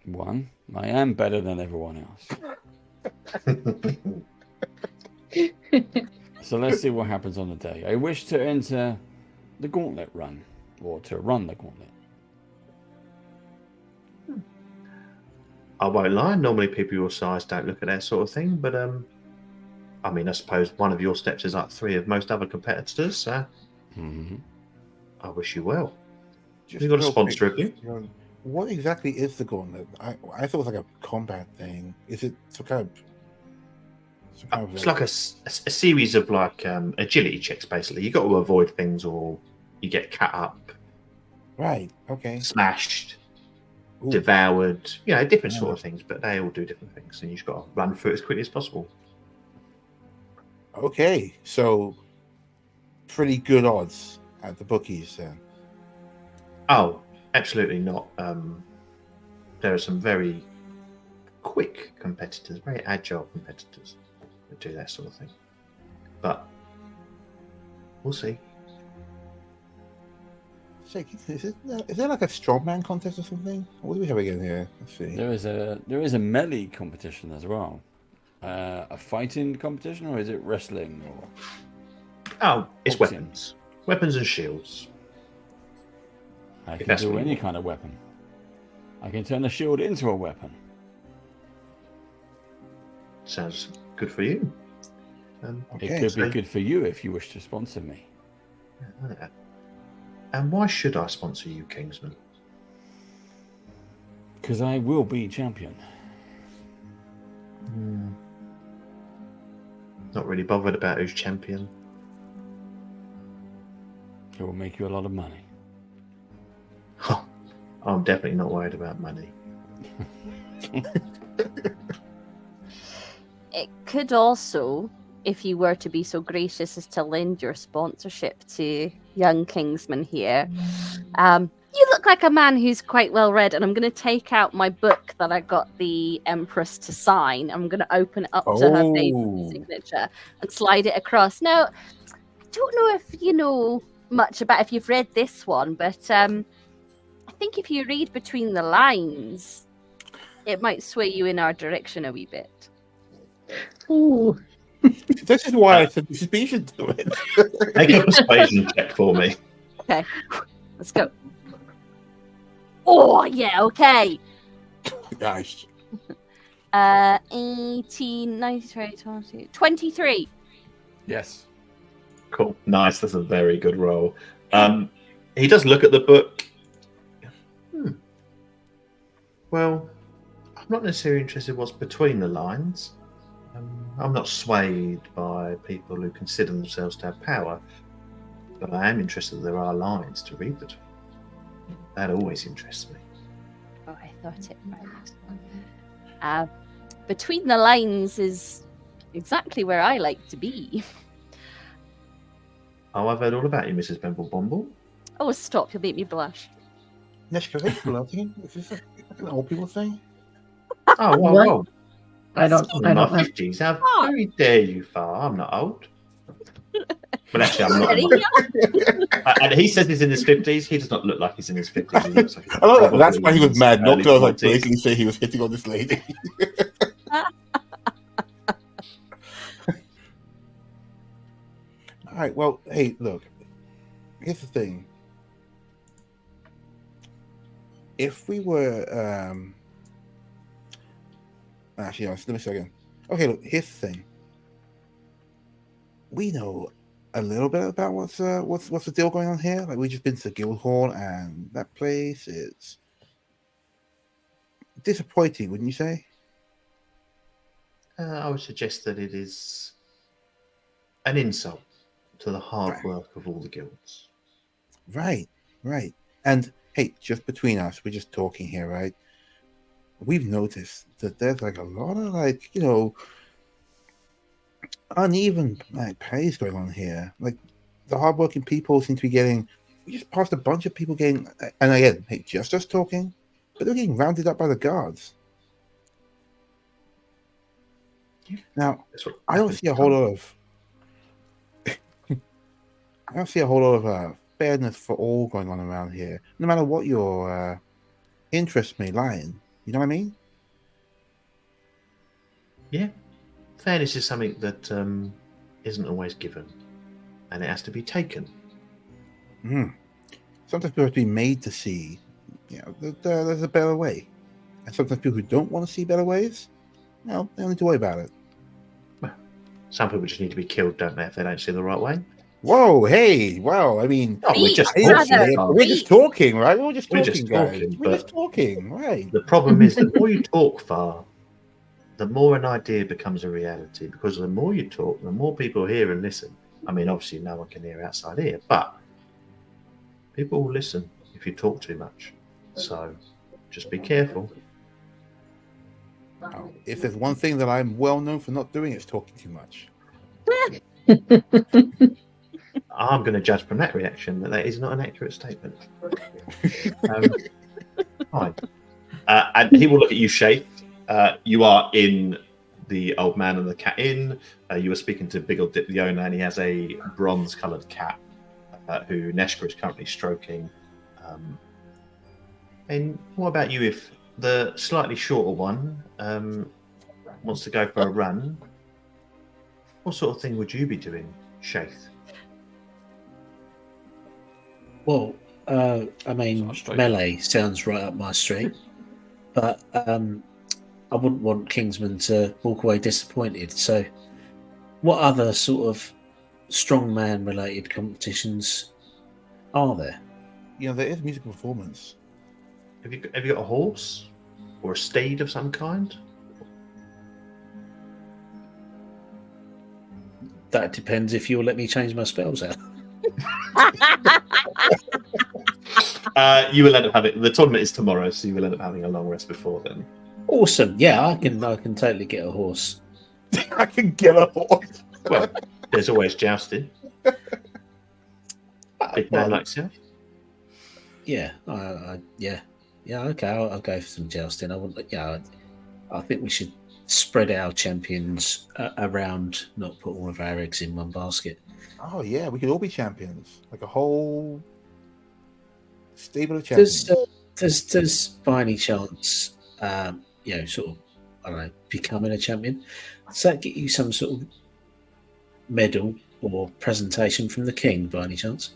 One, I am better than everyone else. So let's see what happens on the day. I wish to enter the gauntlet run, or to run the gauntlet. I won't lie. Normally, people your size don't look at that sort of thing, but I suppose one of your steps is like 3 of most other competitors. So I wish you well. Just You got a real sponsor, quick, have you? What exactly is the gauntlet? I thought it was like a combat thing. Is it some kind of? It's like a series of agility checks. Basically, you got to avoid things, or you get cut up, Right. Okay. smashed, Ooh. devoured. Different sort of things, but they all do different things, and you've got to run through it as quickly as possible. Okay. So, pretty good odds at the bookies then. Oh, absolutely not. There are some very quick competitors, very agile competitors that do that sort of thing. But we'll see. Is there like a strongman contest or something? What do we have again here? Let's see. There is a melee competition as well. A fighting competition, or is it wrestling? Or Oh, it's boxing? weapons and shields. I If can that's do what you any want. kind of weapon. I can turn a shield into a weapon. Sounds good for you. It could be good for you if you wish to sponsor me. And why should I sponsor you, Kingsman? Because I will be champion. Not really bothered about who's champion. It will make you a lot of money. I'm definitely not worried about money. It could also, if you were to be so gracious as to lend your sponsorship to young Kingsman here, you look like a man who's quite well read, and I'm going to take out my book that I got the Empress to sign. I'm going to open it up to her favorite signature and slide it across. Now, I don't know if you know much about if you've read this one, but I think if you read between the lines, it might sway you in our direction a wee bit. Ooh. This is why I said you should do it. Make a persuasion check for me. Okay, let's go. Oh, yeah, okay. Nice. 18, 93, 22, 23. Yes. Cool. Nice. That's a very good roll. He does look at the book. Well, I'm not necessarily interested in what's between the lines. I'm not swayed by people who consider themselves to have power, but I am interested that there are lines to read between. That always interests me. Oh, I thought it right. Between the lines is exactly where I like to be. Oh, I've heard all about you, Mrs. Bumble. Oh, stop! You'll make me blush. Neshka, blooding? Is this an old people thing? Oh, What? whoa. I don't I'm in my know. 50s. How Oh. very dare you, Far? I'm not old. Well, actually, I'm not. Really? And he says he's in his 50s. He does not look like he's in his 50s. He looks like he's I love that. That's probably why he in was his mad. Not early because I was like 40s. blatantly say he was hitting on this lady. All right. Well, hey, look. Here's the thing. If we were, actually, no, let me say again. Okay, look. Here's the thing. We know a little bit about what's the deal going on here. Like, we've just been to Guildhall, and that place is disappointing, wouldn't you say? I would suggest that it is an insult to the hard work of all the guilds. Right. And hey, just between us, we're just talking here, right? We've noticed that there's like a lot of uneven pays going on here. Like the hardworking people seem to be getting. We just passed a bunch of people getting, and again, hey, just us talking, but they're getting rounded up by the guards. Now, I don't see a whole lot of. I don't see a whole lot of fairness for all going on around here, no matter what your interest may lie in. You know what I mean? Yeah. Fairness is something that isn't always given, and it has to be taken. Sometimes people have to be made to see, that there's a better way, and sometimes people who don't want to see better ways, they don't need to worry about it. Well, some people just need to be killed, don't they, if they don't see the right way? Whoa, hey, wow! I mean, we're just I didn't talking. see it, but we're just talking, right? We're just We're talking, just guys. talking, We're but just talking, right? The problem is, the more you talk, Far, the more an idea becomes a reality. Because the more you talk, the more people hear and listen. I mean, obviously, no one can hear outside here, but people will listen if you talk too much. So, just be careful. Oh, if there's one thing that I'm well known for not doing, it's talking too much. I'm going to judge from that reaction that is not an accurate statement. Fine. And he will look at you, Shay. You are in the Old Man and the Cat Inn. You are speaking to Biggle Dip, the owner, and he has a bronze-coloured cat who Neshka is currently stroking. And what about you if the slightly shorter one wants to go for a run? What sort of thing would you be doing, Shaith? Well, I mean, Straight melee sounds right up my street, but I wouldn't want Kingsman to walk away disappointed. So, what other sort of strongman related competitions are there? There is musical performance. Have you got a horse or a steed of some kind? That depends if you'll let me change my spells out. You will end up having the tournament is tomorrow, so you will end up having a long rest before then. Awesome. Yeah, I can totally get a horse. I can get a horse. Well, there's always jousting. Big man like yourself. Yeah, yeah. Okay, I'll go for some jousting. I think we should spread our champions around, not put all of our eggs in one basket. Oh yeah, we could all be champions, like a whole stable of champions. Does by any chance, sort of, I don't know, becoming a champion, does that get you some sort of medal or presentation from the king by any chance?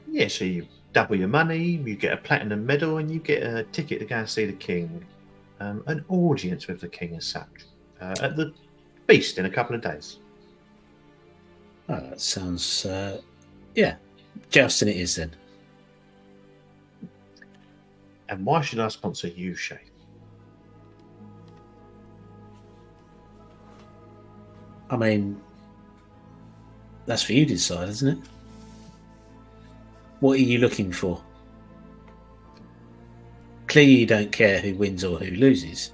Yeah, so you double your money, you get a platinum medal, and you get a ticket to go and see the king. An audience with the king as such at the feast in a couple of days. Oh, that sounds, jousting it is then. And why should I sponsor you, Shay? I mean, that's for you to decide, isn't it? What are you looking for? Clearly, you don't care who wins or who loses.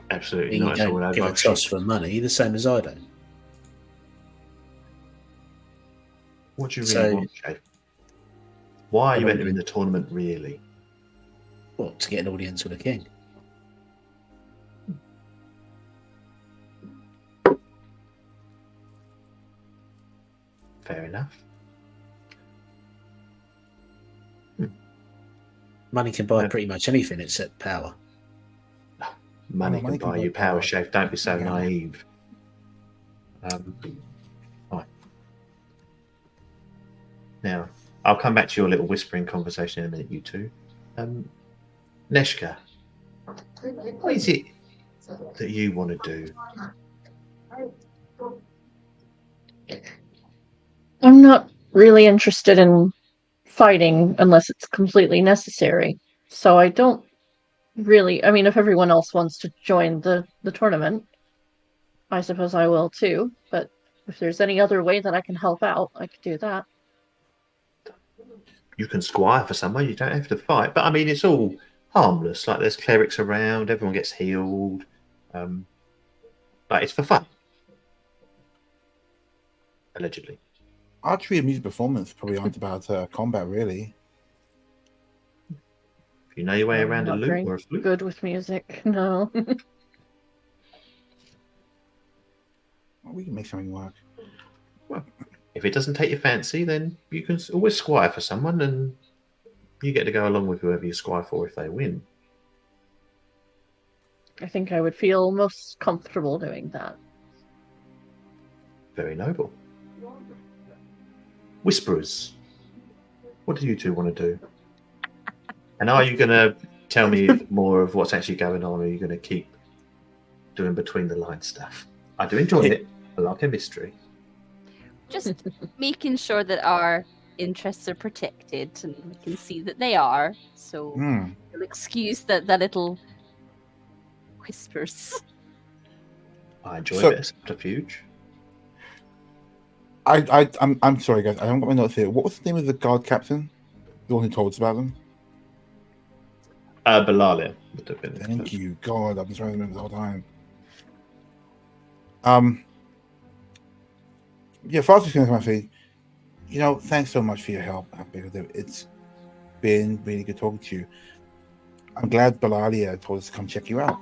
Absolutely You not. It's all don't give over a toss for money, the same as I don't. What do you really want, Shay? Why are you entering the tournament, really? What, to get an audience with a king? Fair enough. Money can buy pretty much anything except power. Money can buy you power, Chef. Don't be so naive. Right. Now, I'll come back to your little whispering conversation in a minute, you two. Neshka, what is it that you want to do? I'm not really interested in fighting unless it's completely necessary. So I don't really, I mean, if everyone else wants to join the tournament, I suppose I will too. But if there's any other way that I can help out, I could do that. You can squire for someone, you don't have to fight. But I mean, it's all harmless. Like there's clerics around, everyone gets healed. But it's for fun. Allegedly. Archery and music performance probably aren't about combat, really. If you know your way I'm around a not loop very or a flute. good with music, no. We can make something work. Well, if it doesn't take your fancy, then you can always squire for someone and you get to go along with whoever you squire for if they win. I think I would feel most comfortable doing that. Very noble. Whisperers, what do you two want to do? And are you going to tell me more of what's actually going on, or are you going to keep doing between the line stuff? I do enjoy it. I like a mystery. Just making sure that our interests are protected, and we can see that they are. So you'll excuse that little whispers. I enjoy a bit of subterfuge. I'm sorry, guys. I haven't got my notes here. What was the name of the guard captain? The one who told us about them? Belalia. Thank you, God. I've been trying to remember the whole time. Yeah, Foster's going to come and say, thanks so much for your help. It's been really good talking to you. I'm glad Belalia told us to come check you out.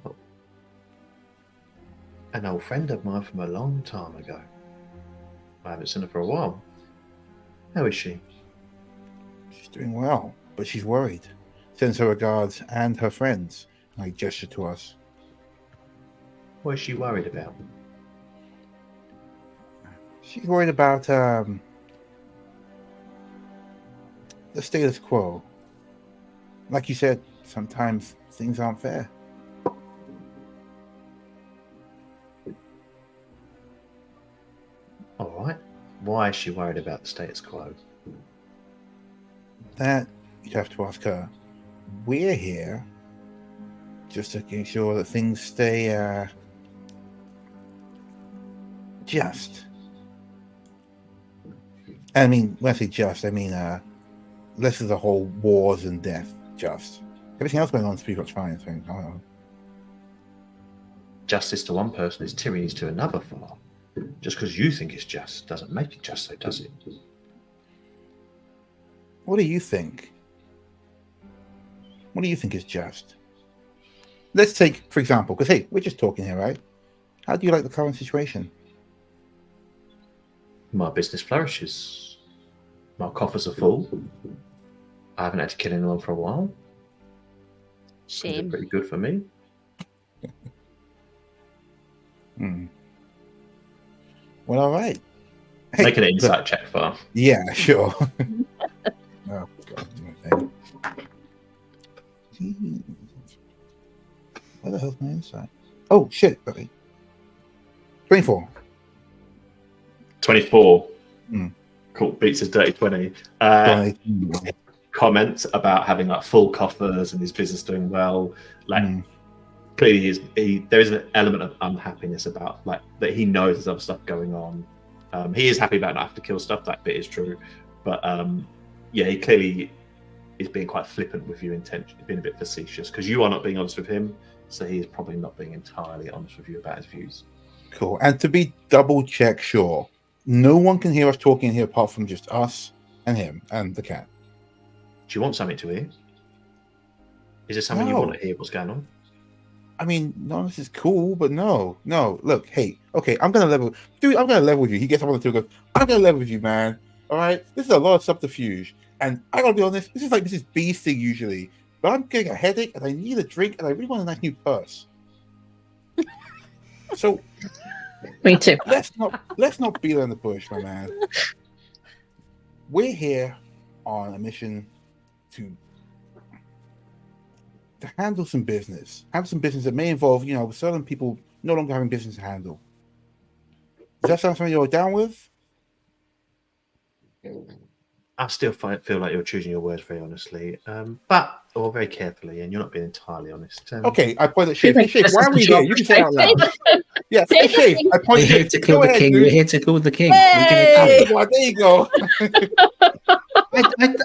Oh. An old friend of mine from a long time ago. I haven't seen her for a while. How is she? She's doing well, but she's worried. Sends her regards and her friends. I gesture to us. What is she worried about? She's worried about the status quo. Like you said, sometimes things aren't fair. All right. Why is she worried about the status quo? That you have to ask her. We're here just to make sure that things stay just. I mean, when I say just, I mean less of the whole wars and death. Just everything else going on is pretty much fine. So, I don't know. Justice to one person is tyranny to another far. Just because you think it's just doesn't make it just, so does it? What do you think? What do you think is just? Let's take, for example, because hey, we're just talking here, right? How do you like the current situation? My business flourishes. My coffers are full. I haven't had to kill anyone for a while. Things are Shame. pretty good for me. Well, all right. Hey, Make an insight check for. Yeah, sure. Oh, God. Where the hell's my insight? Oh, shit, buddy. 24. 24. Cool. Beats his dirty 20. 20. Comments about having like full coffers and his business doing well. Like clearly there is an element of unhappiness about like that. He knows there's other stuff going on. He is happy about not having to kill stuff. That bit is true, but yeah, he clearly is being quite flippant with you, intentionally being a bit facetious because you are not being honest with him. So he is probably not being entirely honest with you about his views. Cool. And to be double check sure, no one can hear us talking here apart from just us and him and the cat. Do you want something to hear? Is there something you want to hear? What's going on? I mean, no, this is cool, but no. Look, hey, okay, I'm gonna level, dude. I'm gonna level with you. He gets up on the two, goes, I'm gonna level with you, man. All right, this is a lot of subterfuge, and I gotta be honest. This is like Mrs. B's thing usually, but I'm getting a headache, and I need a drink, and I really want a nice new purse. So, Me too. let's not beat around the bush, my man. We're here on a mission to handle some business. Have some business that may involve, certain people no longer having business to handle. Does that sound something you're down with? I still feel like you're choosing your words very honestly, or very carefully, and you're not being entirely honest. Okay, I point at Shafe. think Shafe, this why is are we the here? You can say it out loud. Yeah, Say Shafe, I point We're at here to kill Go the ahead, king. dude. We're here to kill the king. Hey! We're There you go.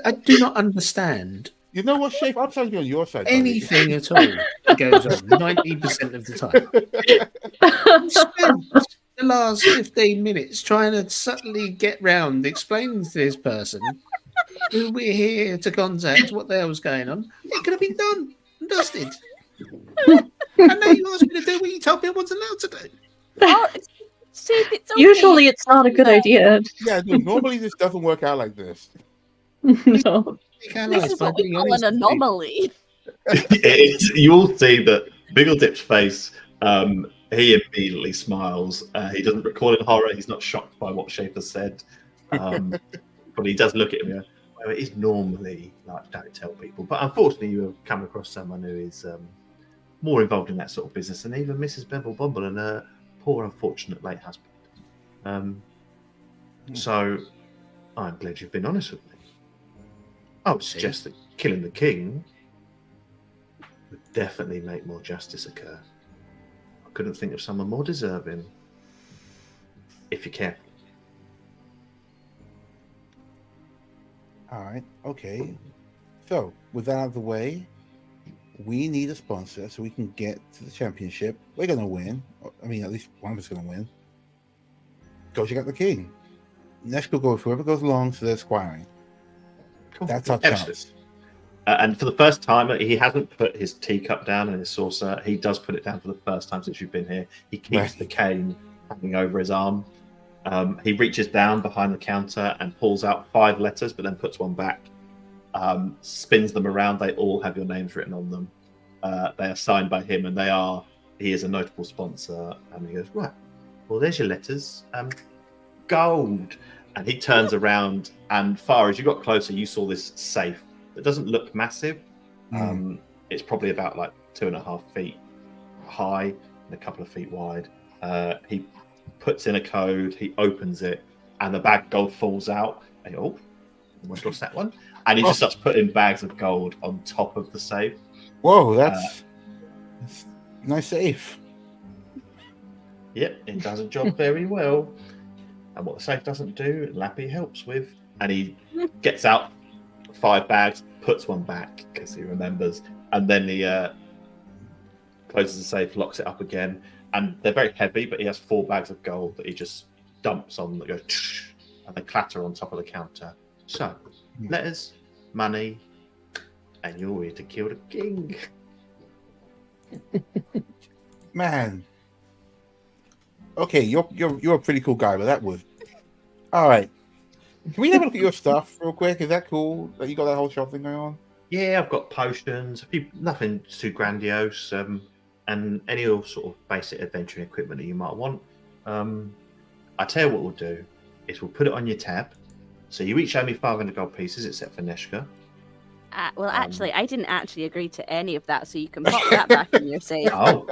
I do not understand You know what, Shafe? I'm trying to be on your side. buddy. anything at all that goes on 90% of the time. We spent the last 15 minutes trying to subtly get round explaining to this person who we're here to contact what the hell's going on. It could have been done and dusted. And now you asked me to do what you told me I wasn't allowed to do. Oh, Steve, it's okay. Usually it's not a good idea. Yeah, dude, normally this doesn't work out like this. No. This is what we call an anomaly. You'll see that Biggledipp's face. He immediately smiles. He doesn't recall in horror. He's not shocked by what Shafe has said, but he does look at him. Well, it is normally like don't tell people, but unfortunately, you have come across someone who is more involved in that sort of business than even Mrs. Bemble and her poor, unfortunate late husband. So, I'm glad you've been honest with me. I would suggest that killing the king would definitely make more justice occur. I couldn't think of someone more deserving, if you care. All right, okay. So, with that out of the way, we need a sponsor so we can get to the championship. We're going to win. I mean, at least one of us is going to win. Go check out the king. Next, we'll go with whoever goes along to the squiring. Cool. That's our Excellent. chance. And for the first time, he hasn't put his teacup down and his saucer. He does put it down for the first time since you've been here. He keeps Right. the cane hanging over his arm. He reaches down behind the counter and pulls out 5 letters, but then puts one back. Spins them around. They all have your names written on them. They are signed by him, and he is a notable sponsor. And he goes, right, well, there's your letters. Gold. And he turns around, and far as you got closer, you saw this safe. It doesn't look massive. It's probably about like 2.5 feet high and a couple of feet wide. He puts in a code, he opens it, and the bag of gold falls out. And what's that one? And he just starts putting bags of gold on top of the safe. Whoa, that's nice safe. Yep, it does a job very well. And what the safe doesn't do, Lappy helps with. And he gets out 5 bags, puts one back because he remembers, and then he closes the safe, locks it up again. And they're very heavy, but he has 4 bags of gold that he just dumps on that go and they clatter on top of the counter. So, letters, money, and you're here to kill the king. Man. Okay, you're a pretty cool guy, but that was all right. Can we have a look at your stuff real quick? Is that cool that you got that whole shop thing going on? Yeah, I've got potions, nothing too grandiose, and any sort of basic adventuring equipment that you might want. I tell you what we'll do is we'll put it on your tab. So you each owe me 500 gold pieces, except for Neshka. Well, actually, I didn't actually agree to any of that, so you can pop that back in your safe. Oh.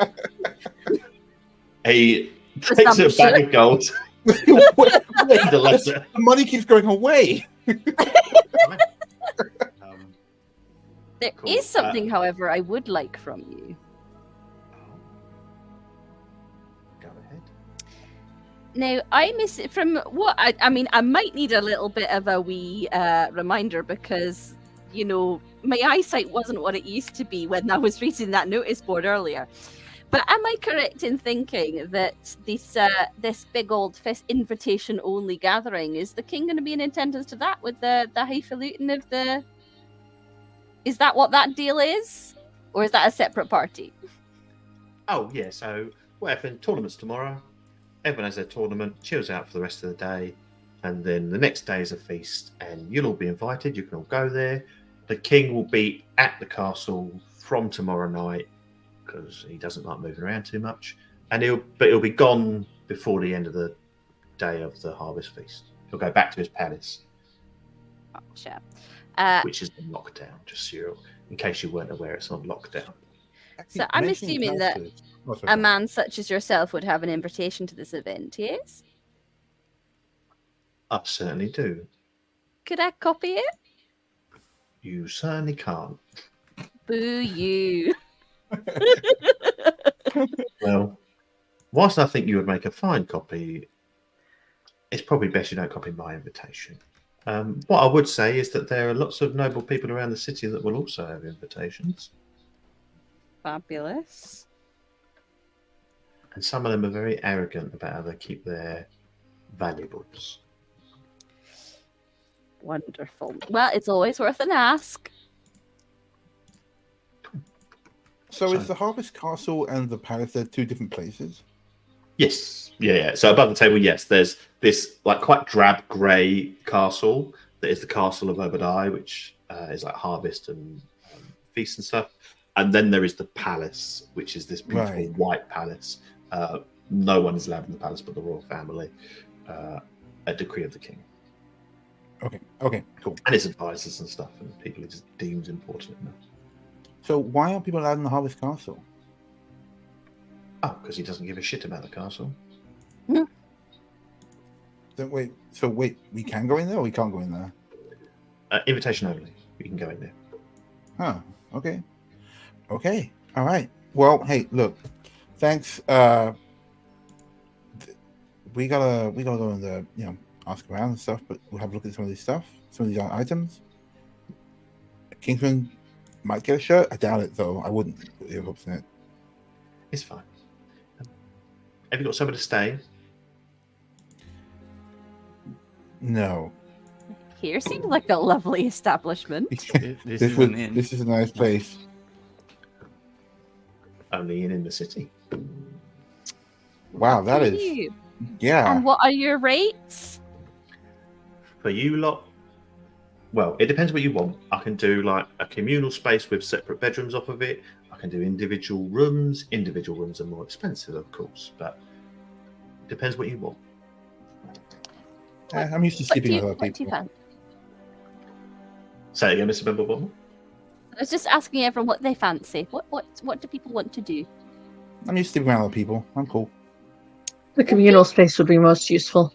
He takes a bag of gold. The letter. The money keeps going away. There Cool. is something, however, I would like from you. Now, I miss it from what I mean. I might need a little bit of a wee reminder because, you know, my eyesight wasn't what it used to be when I was reading that notice board earlier. But am I correct in thinking that this big old invitation only gathering, is the king going to be in attendance to that with the highfalutin of the? Is that what that deal is, or is that a separate party? Oh yeah, so what happened? Tournaments tomorrow. Everyone has their tournament, chills out for the rest of the day, and then the next day is a feast, and you'll all be invited. You can all go there. The king will be at the castle from tomorrow night because he doesn't like moving around too much, and he'll be gone before the end of the day of the harvest feast. He'll go back to his palace, Gotcha. which is in lockdown. Just so you're, in case you weren't aware, it's on lockdown. So I'm assuming that a man such as yourself would have an invitation to this event, yes? I certainly do. Could I copy it? You certainly can't. Boo you. Well, whilst I think you would make a fine copy, it's probably best you don't copy my invitation. What I would say is that there are lots of noble people around the city that will also have invitations. Fabulous. And some of them are very arrogant about how they keep their valuables. Wonderful. Well, it's always worth an ask. So is the Harvest Castle and the palace, they're two different places? Yes. Yeah. So above the table, yes, there's this like quite drab grey castle that is the castle of Obadiah, which is like harvest and feast and stuff. And then there is the palace, which is this beautiful white palace. No one is allowed in the palace but the royal family, a decree of the king. Okay, cool. And his advisors and stuff, and people he just deems important enough. So why aren't people allowed in the Harvest Castle? Oh, because he doesn't give a shit about the castle. So wait, we can go in there or we can't go in there? Invitation only. You can go in there. Huh, okay. Okay, all right. Well, hey, look, thanks. We gotta go and ask around and stuff, but we'll have a look at some of these items. Kingsman might get a shirt. I doubt it though. I wouldn't put your hopes in it. It's fine. Have you got somewhere to stay? No. Here seems like a lovely establishment. This is an inn. This is a nice place. Only in the city. Wow, that is. You. Yeah. And what are your rates? For you lot, well, it depends what you want. I can do like a communal space with separate bedrooms off of it. I can do individual rooms. Individual rooms are more expensive, of course, but it depends what you want. I'm used to sleeping with other people. Say it again, Mr. Bimblebomb. I was just asking everyone what they fancy. What do people want to do? I'm used to sleeping around other people. I'm cool. The communal space would be most useful.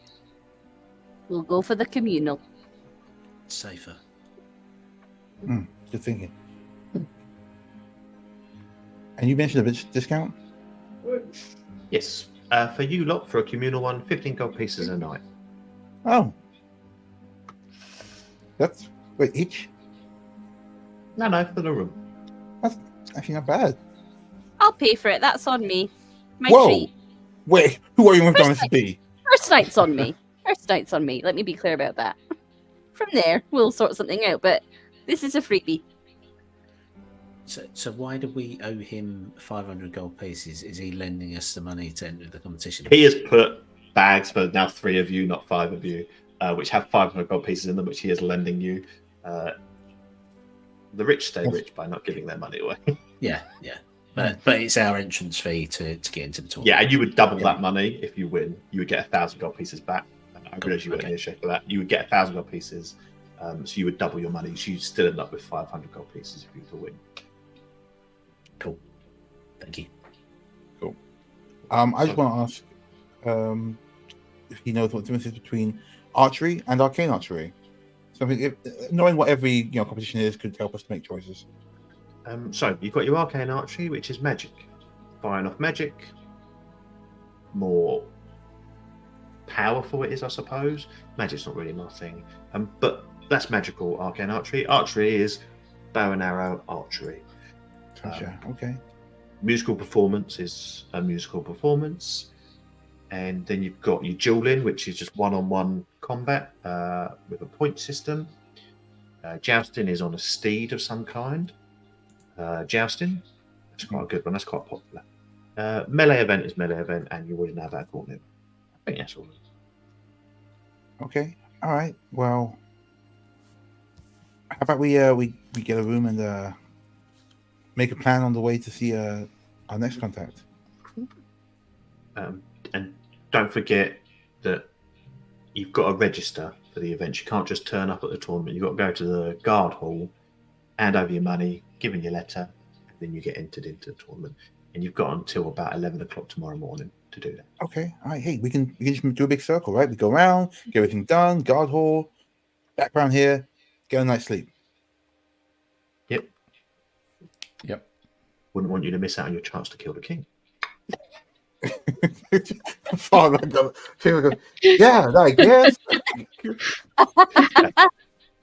We'll go for the communal. Safer. Good thinking. And you mentioned a discount? Yes. For you lot, for a communal one, 15 gold pieces a night. Oh. That's... Wait, each? No, for the room. That's actually not bad. I'll pay for it. That's on me. My Whoa! treat. Wait, who are you going to be? First night's on me. First night's on me. Let me be clear about that. From there, we'll sort something out, but this is a freebie. So why do we owe him 500 gold pieces? Is he lending us the money to enter the competition? He has put bags for now 3 of you, not 5 of you, which have 500 gold pieces in them, which he is lending you. The rich stay rich by not giving their money away. Yeah. But it's our entrance fee to get into the tournament. Yeah, and you would double that money if you win. You would get 1,000 gold pieces back. I realize you weren't here for that. You would get 1,000 gold pieces, so you would double your money. So you'd still end up with 500 gold pieces if you were to win. Cool. Thank you. Cool. I just want to ask if he knows what the difference is between archery and arcane archery. Something knowing what every competition is could help us to make choices. So you've got your arcane archery, which is magic, firing off magic, more powerful it is, I suppose. Magic's not really my thing. But that's magical arcane archery. Archery is bow and arrow archery. Okay. Musical performance is a musical performance. And then you've got your dueling, which is just one-on-one combat with a point system. Jousting is on a steed of some kind. Jousting, that's quite a good one. That's quite popular. Melee event is melee event, and you already know about gauntlet. I think that's all. Okay. All right. Well, how about we get a room and make a plan on the way to see our next contact. And don't forget that you've got to register for the event. You can't just turn up at the tournament. You've got to go to the guard hall, hand over your money, give in your letter, and then you get entered into the tournament. And you've got until about 11 o'clock tomorrow morning to do that. Okay. All right. Hey, we can just do a big circle, right? We go around, get everything done, guard hall, background here, get a night's sleep. Yep. Wouldn't want you to miss out on your chance to kill the king. Yeah, I guess.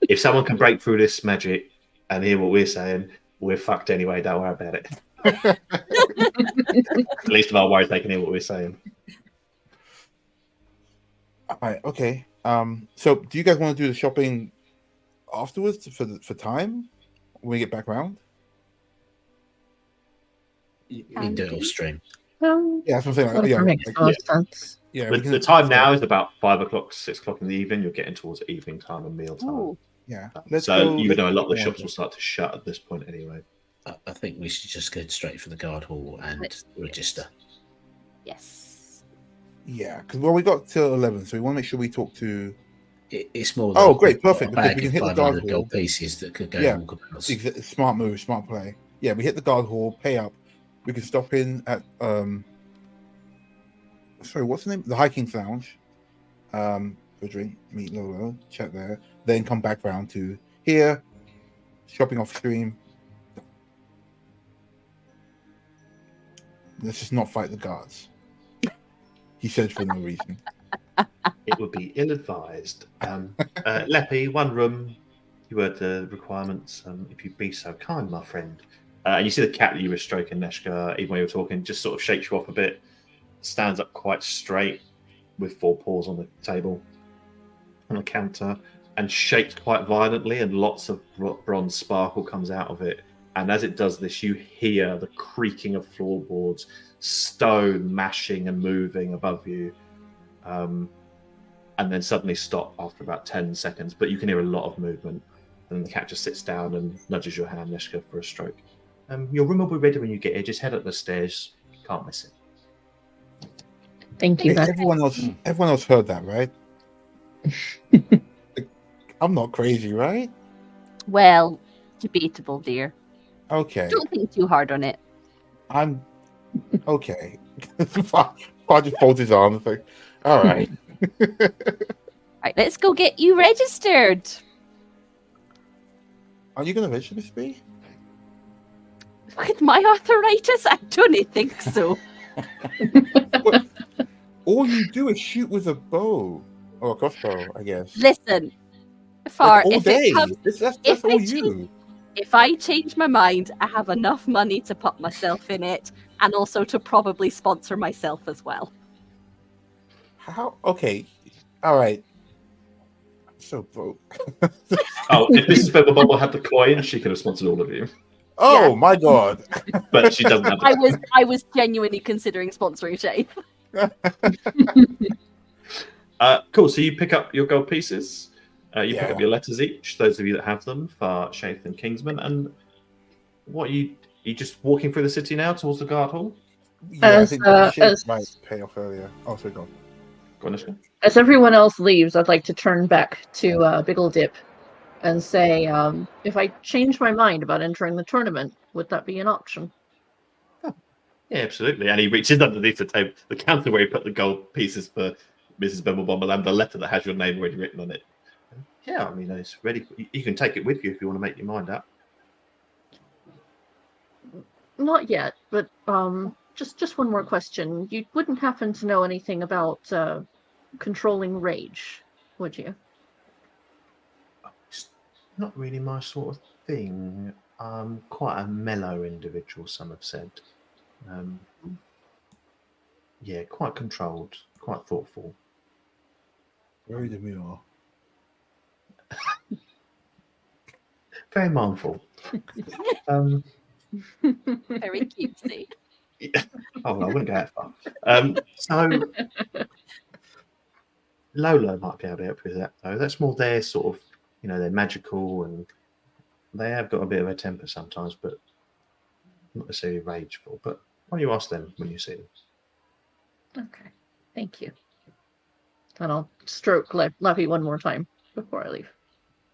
If someone can break through this magic and hear what we're saying, we're fucked anyway. Don't worry about it. At least of our worries, they can hear what we're saying. All right. Okay. So, do you guys want to do the shopping afterwards for time when we get back around? You can do it off stream. Yeah, that's what I'm saying. Whatever makes the most sense. Yeah, The time now is about 5 o'clock, 6 o'clock in the evening. You're getting towards evening time and meal time. Ooh. Yeah. You would know a lot of the shops will start to shut at this point anyway. I think we should just go straight for the guard hall and register. Yes. Yeah, because we got till 11, so we want to make sure we talk to. It's more. Oh, great, perfect. A Because bag we can of hit the guard 500 hall. gold pieces that could go. Yeah. walkabouts. Smart move, smart play. Yeah, we hit the guard hall, pay up. We can stop in at sorry, what's the name? The High King's Lounge. For a drink, meet Lolo, chat there. Then come back round to here, shopping off stream. Let's just not fight the guards. He said for no reason. It would be ill-advised. Leppy, one room. You heard the requirements. If you'd be so kind, my friend. And you see the cat that you were stroking, Neshka, even when you were talking, just sort of shakes you off a bit. Stands up quite straight with 4 paws on the table, on the counter, and shakes quite violently, and lots of bronze sparkle comes out of it. And as it does this, you hear the creaking of floorboards, stone mashing and moving above you, and then suddenly stop after about 10 seconds. But you can hear a lot of movement. And the cat just sits down and nudges your hand, Neshka, for a stroke. Your room will be ready when you get here. Just head up the stairs. Can't miss it. Thank you. Hey, everyone else heard that, right? I'm not crazy, right? Well, debatable, dear. Okay. Don't think too hard on it. I'm okay. I just folds his arms like, all right. Right, let's go get you registered. Are you going to register this, Bee? With my arthritis, I don't think so. All you do is shoot with a bow or a crossbow, I guess. Listen, Far, all if day. it comes, That's if all I you. if I change my mind, I have enough money to put myself in it, and also to probably sponsor myself as well. How? Okay. All right. I'm so broke. If Mrs. Bubble had the coin, she could have sponsored all of you. Oh Yeah. my god. But she doesn't have the I was genuinely considering sponsoring Shay. Cool. So you pick up your gold pieces. You pick Yeah. up your letters each. Those of you that have them for Shaith and Kingsman. And what you just walking through the city now towards the guard hall? Yeah, I As, think Shake as- might pay off earlier. Oh, sorry, go on. Go on, Nishka. As everyone else leaves, I'd like to turn back to Biggle Dip and say, if I change my mind about entering the tournament, would that be an option? Yeah, absolutely. And he reaches underneath the table, the counter where he put the gold pieces for Mrs. Bumblebumble and the letter that has your name already written on it. Yeah, I mean, it's ready. You can take it with you if you want to make your mind up. Not yet, but just one more question. You wouldn't happen to know anything about controlling rage, would you? It's not really my sort of thing. I'm quite a mellow individual, some have said. Yeah, quite controlled, quite thoughtful. Very demure. Very mindful. Very cutesy. Oh, I wouldn't go that far. So Lolo might be able to help with that, though. That's more their sort of, they're magical and they have got a bit of a temper sometimes, but not necessarily rageful. But why don't you ask them when you see them? Okay, thank you. And I'll stroke Lappy one more time before I leave.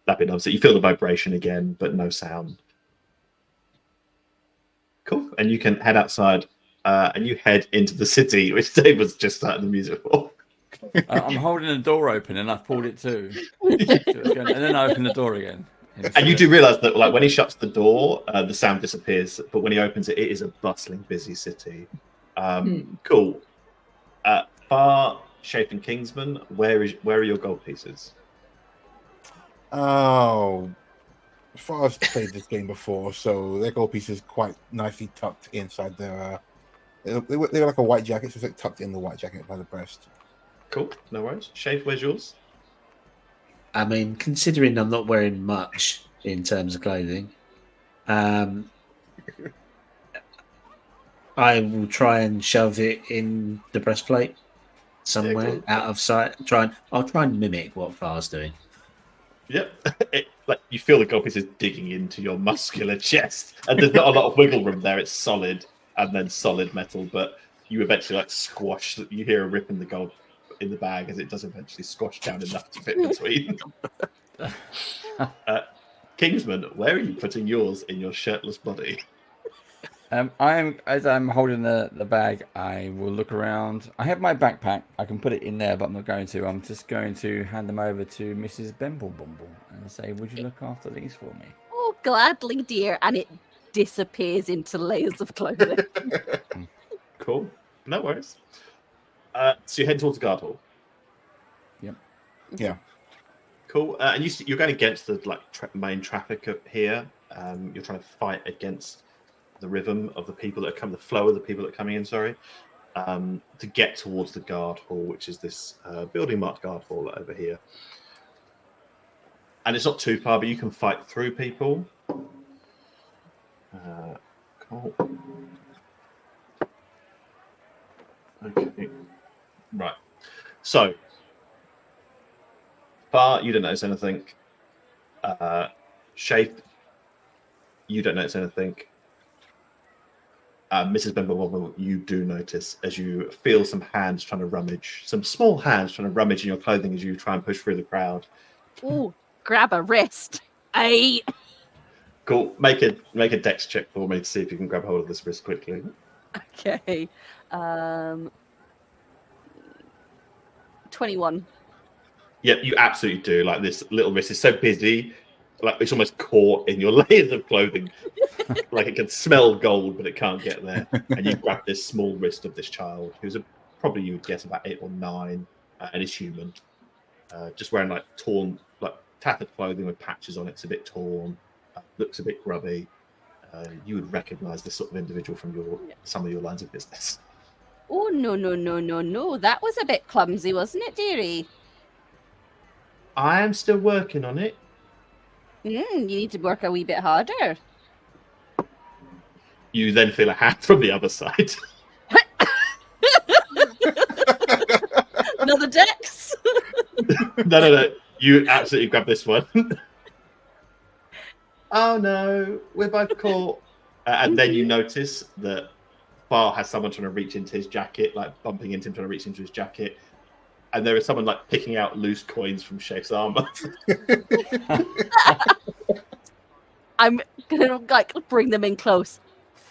Lappy loves it. You feel the vibration again, but no sound. Cool. And you can head outside and you head into the city, which Dave was just starting the music for. I'm holding the door open and I've pulled it too. And then I open the door again. And you do realise that, like, when he shuts the door, the sound disappears. But when he opens it, it is a bustling, busy city. Cool. Far, Shape and Kingsman, where are your gold pieces? Oh, Far's played this game before, so their gold piece is quite nicely tucked inside their. They were like a white jacket, so it's like tucked in the white jacket by the breast. Cool, no worries. Shape, where's yours? I mean, considering I'm not wearing much in terms of clothing, I will try and shove it in the breastplate somewhere out of sight. I'll try and mimic what Far's doing. Yep. Like, you feel the gold piece is digging into your muscular chest, and there's not a lot of wiggle room there. It's solid and then solid metal, but you eventually like squash. You hear a rip in the gold in the bag as it does eventually squash down enough to fit between. Kingsman, where are you putting yours in your shirtless body? As I'm holding the bag, I will look around. I have my backpack. I can put it in there, but I'm not going to. I'm just going to hand them over to Mrs. Bimblebumble and say, "Would you look after these for me?" Oh, gladly, dear. And it disappears into layers of clothing. Cool. No worries. So you head towards the guard hall. Yep. Yeah. Cool. And you're going against the main traffic up here. You're trying to fight against the rhythm of the people that are coming, the flow of the people that are coming in, to get towards the guard hall, which is this building marked guard hall over here. And it's not too far, but you can fight through people. Cool. Okay. Right. So, Far, you don't notice anything. Shape, you don't notice anything. Mrs. Bimblebobble, you do notice as you feel some hands trying to rummage, some small hands trying to rummage in your clothing as you try and push through the crowd. Oh, grab a wrist. Aye. Cool. Make a dex check for me to see if you can grab hold of this wrist quickly. Okay. 21. Yep, you absolutely do. Like, this little wrist is so busy, like it's almost caught in your layers of clothing. Like, it can smell gold, but it can't get there. And you grab this small wrist of this child, who's probably, you would guess, about 8 or 9, and is human. Just wearing like torn, like tattered clothing with patches on it. It's a bit torn, looks a bit grubby. You would recognise this sort of individual from some of your lines of business. Oh, no. That was a bit clumsy, wasn't it, dearie? I am still working on it. You need to work a wee bit harder. You then feel a hand from the other side. Another dex? No. You absolutely grab this one. Oh no, we're both caught. And then you notice that Far has someone trying to reach into his jacket, like bumping into him, trying to reach into his jacket. And there is someone like picking out loose coins from Shape's armor. I'm gonna like bring them in close.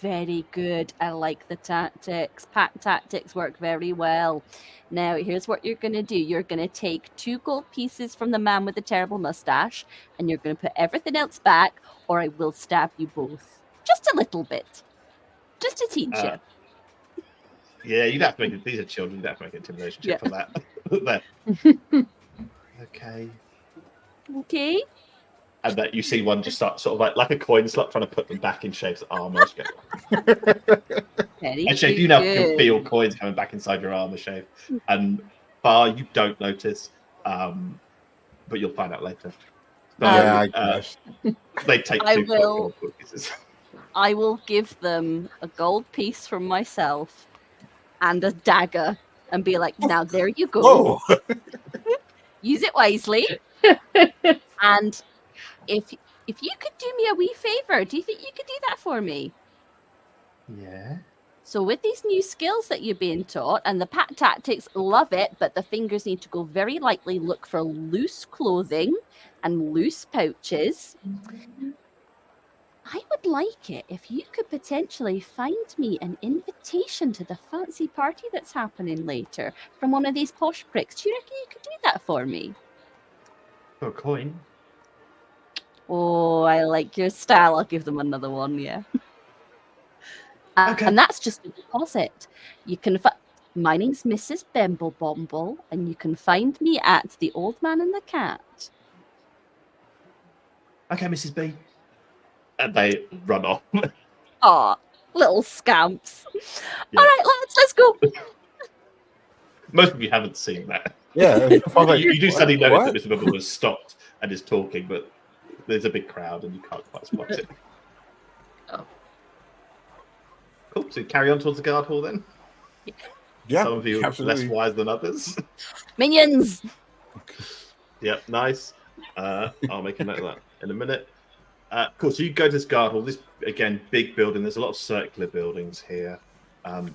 Very good. I like the tactics. Pack tactics work very well. Now, here's what you're going to do. You're going to take 2 gold pieces from the man with the terrible mustache, and you're going to put everything else back, or I will stab you both. Just a little bit. Just to teach you. Yeah, you'd have to make it. These are children. You'd have to make an intimidation check Yeah. for that. There. Okay. Okay. And that you see one just start sort of like a coin slot, trying to put them back in Shape's armor. Very And Shape, you now can good. feel coins coming back inside your armor, Shape. And Bar, you don't notice, but you'll find out later. So, Yeah, I guess. they take I two will- gold pieces. I will give them a gold piece from myself and a dagger and be like, now there you go. Whoa! Use it wisely. And if you could do me a wee favor, do you think you could do that for me? Yeah. So with these new skills that you're being taught, and the pack tactics, love it, but the fingers need to go very lightly. Look for loose clothing and loose pouches. I would like it if you could potentially find me an invitation to the fancy party that's happening later from one of these posh pricks. Do you reckon you could do that for me? For a coin. Oh, I like your style. I'll give them another one, yeah. Okay. And that's just a deposit. You can my name's Mrs. Bimblebomble, and you can find me at the Old Man and the Cat. Okay, Mrs. B. And they run off. Aw, little scamps. Yeah. All right, lads, let's go. Most of you haven't seen that. Yeah, I was like, You do suddenly what? notice that Mr. Bubble has stopped and is talking, but there's a big crowd and you can't quite spot it. Oh. Cool. So carry on towards the guard hall then. Yeah, Some of you are absolutely. less wise than others. Minions. Yep, nice. I'll make a note of that in a minute. Cool. So you go to this guard hall. This again, big building. There's a lot of circular buildings here.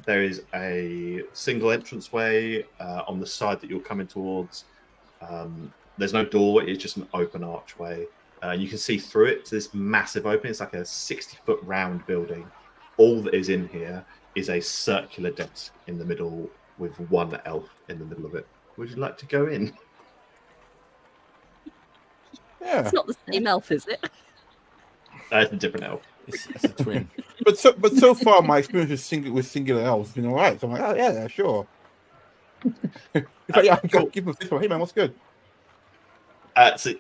There is a single entranceway on the side that you're coming towards. There's no door. It's just an open archway. You can see through it to this massive opening. It's like a 60-foot round building. All that is in here is a circular desk in the middle with one elf in the middle of it. Would you like to go in? Yeah, It's not the same elf, is it? It's a different elf. It's a twin. but so far my experience with singular elves has been all right. So I'm like, oh yeah, sure. In fact, yeah, I Cool. give him a fist. Hey man, what's good? So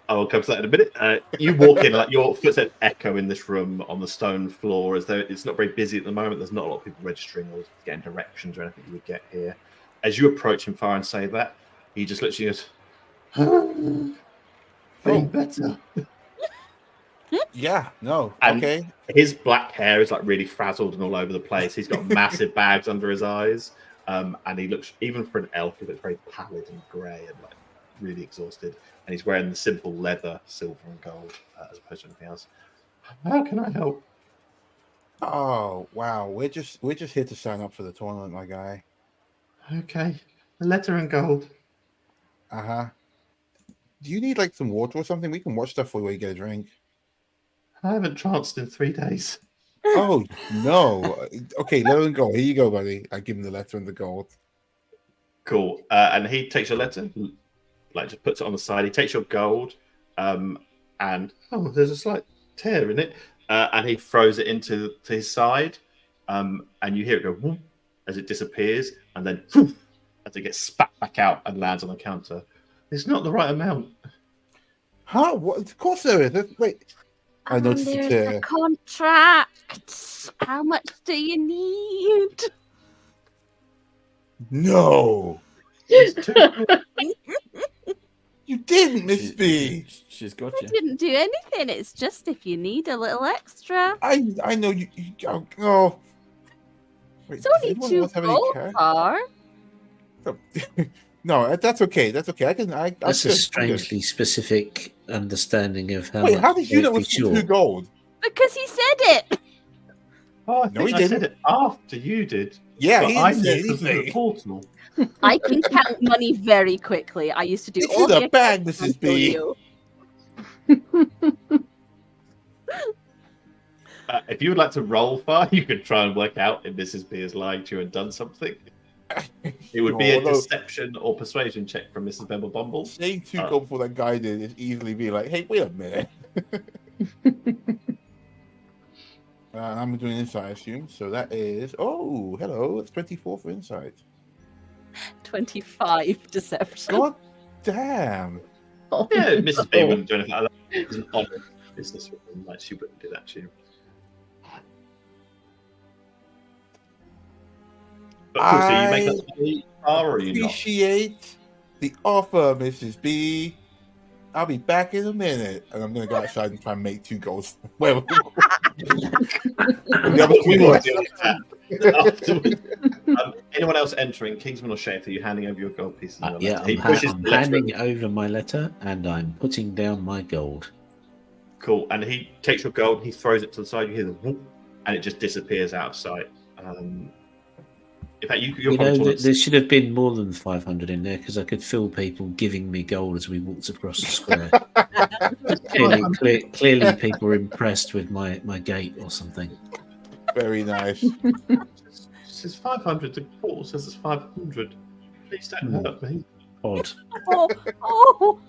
I will come to that in a minute. You walk in, like your footsteps echo in this room on the stone floor, as though it's not very busy at the moment. There's not a lot of people registering or getting directions or anything you would get here. As you approach him far and say that, he just literally goes, "Feeling better." Yeah, no, And okay. his black hair is like really frazzled and all over the place. He's got massive bags under his eyes, and he looks, even for an elf, he looks very pallid and grey and like really exhausted. And he's wearing the simple leather, silver and gold, as opposed to anything else. How can I help? Oh wow, we're just here to sign up for the tournament, my guy. Okay, a letter and gold. Uh-huh. Do you need like some water or something? We can watch stuff for you while you get a drink. I haven't tranced in 3 days. Oh no. Okay, let him go. Here you go, buddy. I give him the letter and the gold. Cool. And he takes your letter, like just puts it on the side. He takes your gold, and there's a slight tear in it, and he throws it to his side, and you hear it go whoop, as it disappears, and then whoop, as it gets spat back out and lands on the counter. It's not the right amount. Huh? What? Of course there is. Wait. I noticed the There's tear. a contract. How much do you need? No. It's too good. You didn't, Miss B. She's got I you. didn't do anything. It's just if you need a little extra. I know you oh. Wait, It's does only anyone 2 else have any gold cash? bar. No, that's okay. That's okay. I That's a I'm good. strangely specific understanding of how Wait, much. how did you know it every was short. 2 gold? Because he said it. Oh, I No, think he I said didn't. it after you did. Yeah, But he I didn't knew say because of the anything. portal. I can count money very quickly. I used to do It's all in the the bag, accounts Mrs. for B. you. If you would like to roll far, you could try and work out if Mrs. B has lied to you and done something. It would be a No, no. deception or persuasion check from Mrs. Bumble Bumble. Saying 2 gold before that guy did is easily be like, hey, wait a minute. I'm doing insight, I assume. So that is hello. It's 24 for insight. 25 deception. God damn. Oh, Yeah, Mrs. B no. wouldn't do anything like that. It's an honest businesswoman. Like, she wouldn't do that to you. But cool, so you make us pay, or you not? Appreciate the offer, Mrs. B. I'll be back in a minute. And I'm going to go outside and try and make 2 goals. Well, the other We 2 will goals. deal with that afterwards. Anyone else entering? Kingsman or Schaefer, are you handing over your gold pieces? in your Yeah, letter? He I'm pushes the letter handing in. over my letter and I'm putting down my gold. Cool. And he takes your gold, he throws it to the side, you hear the whoop, and it just disappears out of sight. In fact, you're probably taller than There should have been more than 500 in there because I could feel people giving me gold as we walked across the square. clearly, people were impressed with my gait or something. Very nice. It says 500. The portal says it's 500. Please don't hurt me. Odd. Oh.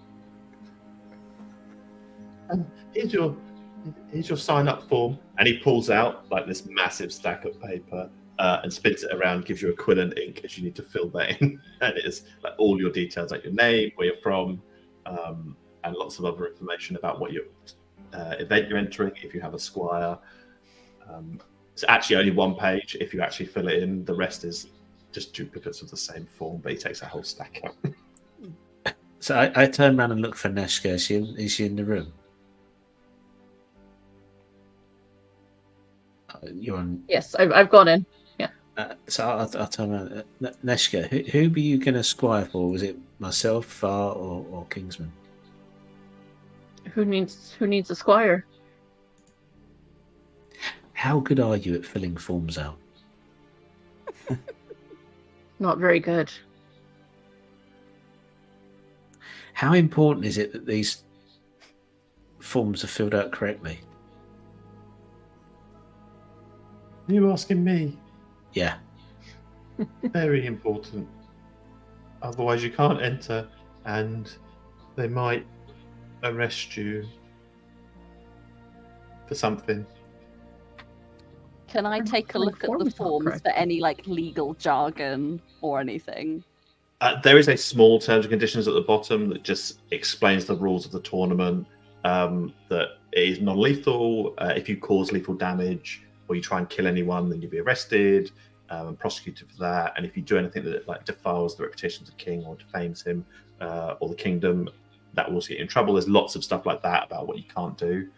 Here's your sign up form. And he pulls out like this massive stack of paper and spins it around, gives you a quill and ink as you need to fill that in. And it is like all your details, like your name, where you're from, and lots of other information about what your event you're entering, if you have a squire. It's actually only 1 page. If you actually fill it in, the rest is just duplicates of the same form, but he takes a whole stack out. So I turn around and look for Neshka. Is she in the room? You're on. Yes, I've gone in. Yeah. So I'll turn around. Neshka, who were you going to squire for? Was it myself, Far, or Kingsman? Who needs a squire? How good are you at filling forms out? Not very good. How important is it that these forms are filled out correctly? Are you asking me? Yeah. Very important. Otherwise, you can't enter, and they might arrest you for something. Can I take a look at the forms for any like legal jargon or anything? There is a small terms and conditions at the bottom that just explains the rules of the tournament. That it is non-lethal. If you cause lethal damage or you try and kill anyone, then you'll be arrested and prosecuted for that. And if you do anything that like defiles the reputation of the king or defames him or the kingdom, that will also get you in trouble. There's lots of stuff like that about what you can't do.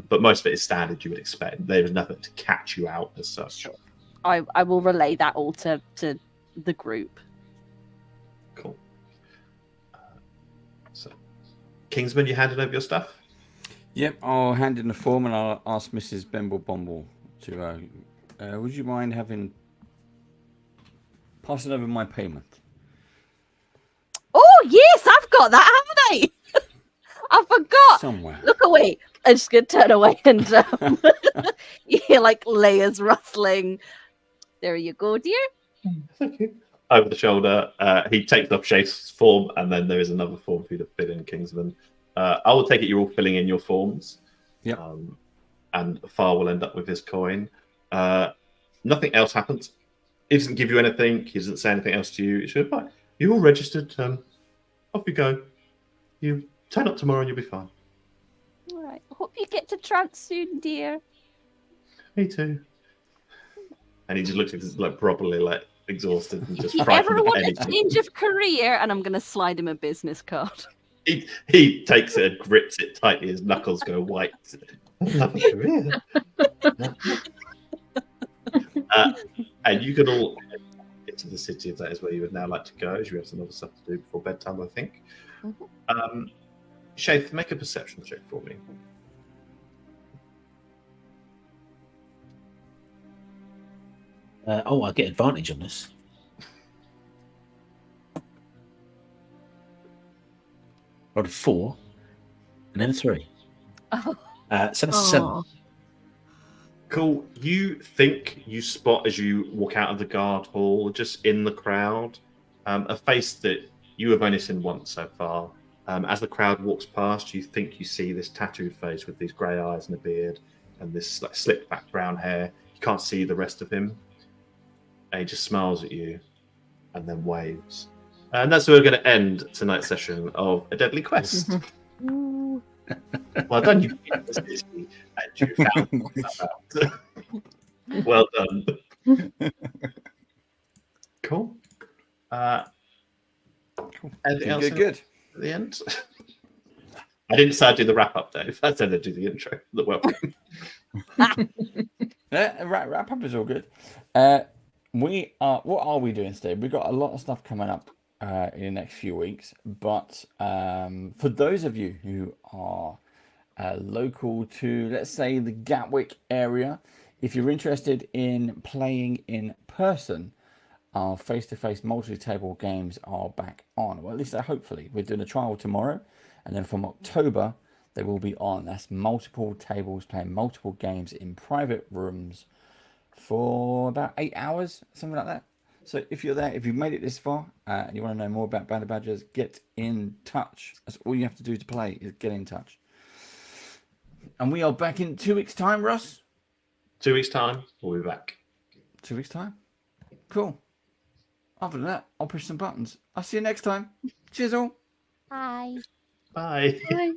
But most of it is standard, you would expect. There is nothing to catch you out as such. Sure. I will relay that all to the group. Cool. So, Kingsman, you handed over your stuff? Yep, I'll hand in the form and I'll ask Mrs. Bemble Bomble to. Would you mind passing over my payment? Oh yes, I've got that, haven't I? I forgot. Somewhere. Look away. I'm just gonna turn away and you hear like layers rustling. There you go, dear. Thank you. Over the shoulder, he takes off Chafe's form, and then there is another form for you to fill in, Kingsman. I will take it you're all filling in your forms. Yep. And Far will end up with his coin. Nothing else happens. He doesn't give you anything. He doesn't say anything else to you. It's just, right, you're all registered. Off you go. You turn up tomorrow and you'll be fine. All right. Hope you get to trance soon, dear. Me too. And he just looks like properly like exhausted and just If you frightened ever of want a anything. change of career, and I'm gonna slide him a business card. He takes it and grips it tightly. His knuckles go white. Love a career. And you can all get to the city if that is where you would now like to go, as you have some other stuff to do before bedtime, I think. Mm-hmm. Shaith, make a perception check for me. I get advantage on this. Rolled a 4 and then a 3. Oh. So that's 7. Aw. Cool. You think you spot as you walk out of the guard hall, just in the crowd, a face that you have only seen once so far. As the crowd walks past, you think you see this tattooed face with these grey eyes and a beard. and this like slicked back brown hair. You can't see the rest of him. And he just smiles at you and then waves. And that's where we're going to end tonight's session of A Deadly Quest. Ooh. Well done, you beat the city, and you found that out. Well done. Cool. Anything else Good. at the end? I didn't say I'd do the wrap-up, Dave. I said I'd do the intro. The welcome. Yeah, wrap up is all good. What are we doing today? We've got a lot of stuff coming up in the next few weeks, but for those of you who are local to, let's say, the Gatwick area, if you're interested in playing in person, our face-to-face multi-table games are back on. Well, at least hopefully. We're doing a trial tomorrow, and then from October they will be on. That's multiple tables playing multiple games in private rooms for about 8 hours, something like that. So if you're there, if you've made it this far and you want to know more about Banner Badgers, get in touch. That's all you have to do to play, is get in touch. And we are back in 2 weeks' time, Russ. 2 weeks' time, we'll be back. 2 weeks' time. Cool. Other than that, I'll push some buttons. I'll see you next time. Cheers all. Bye. Bye. Bye.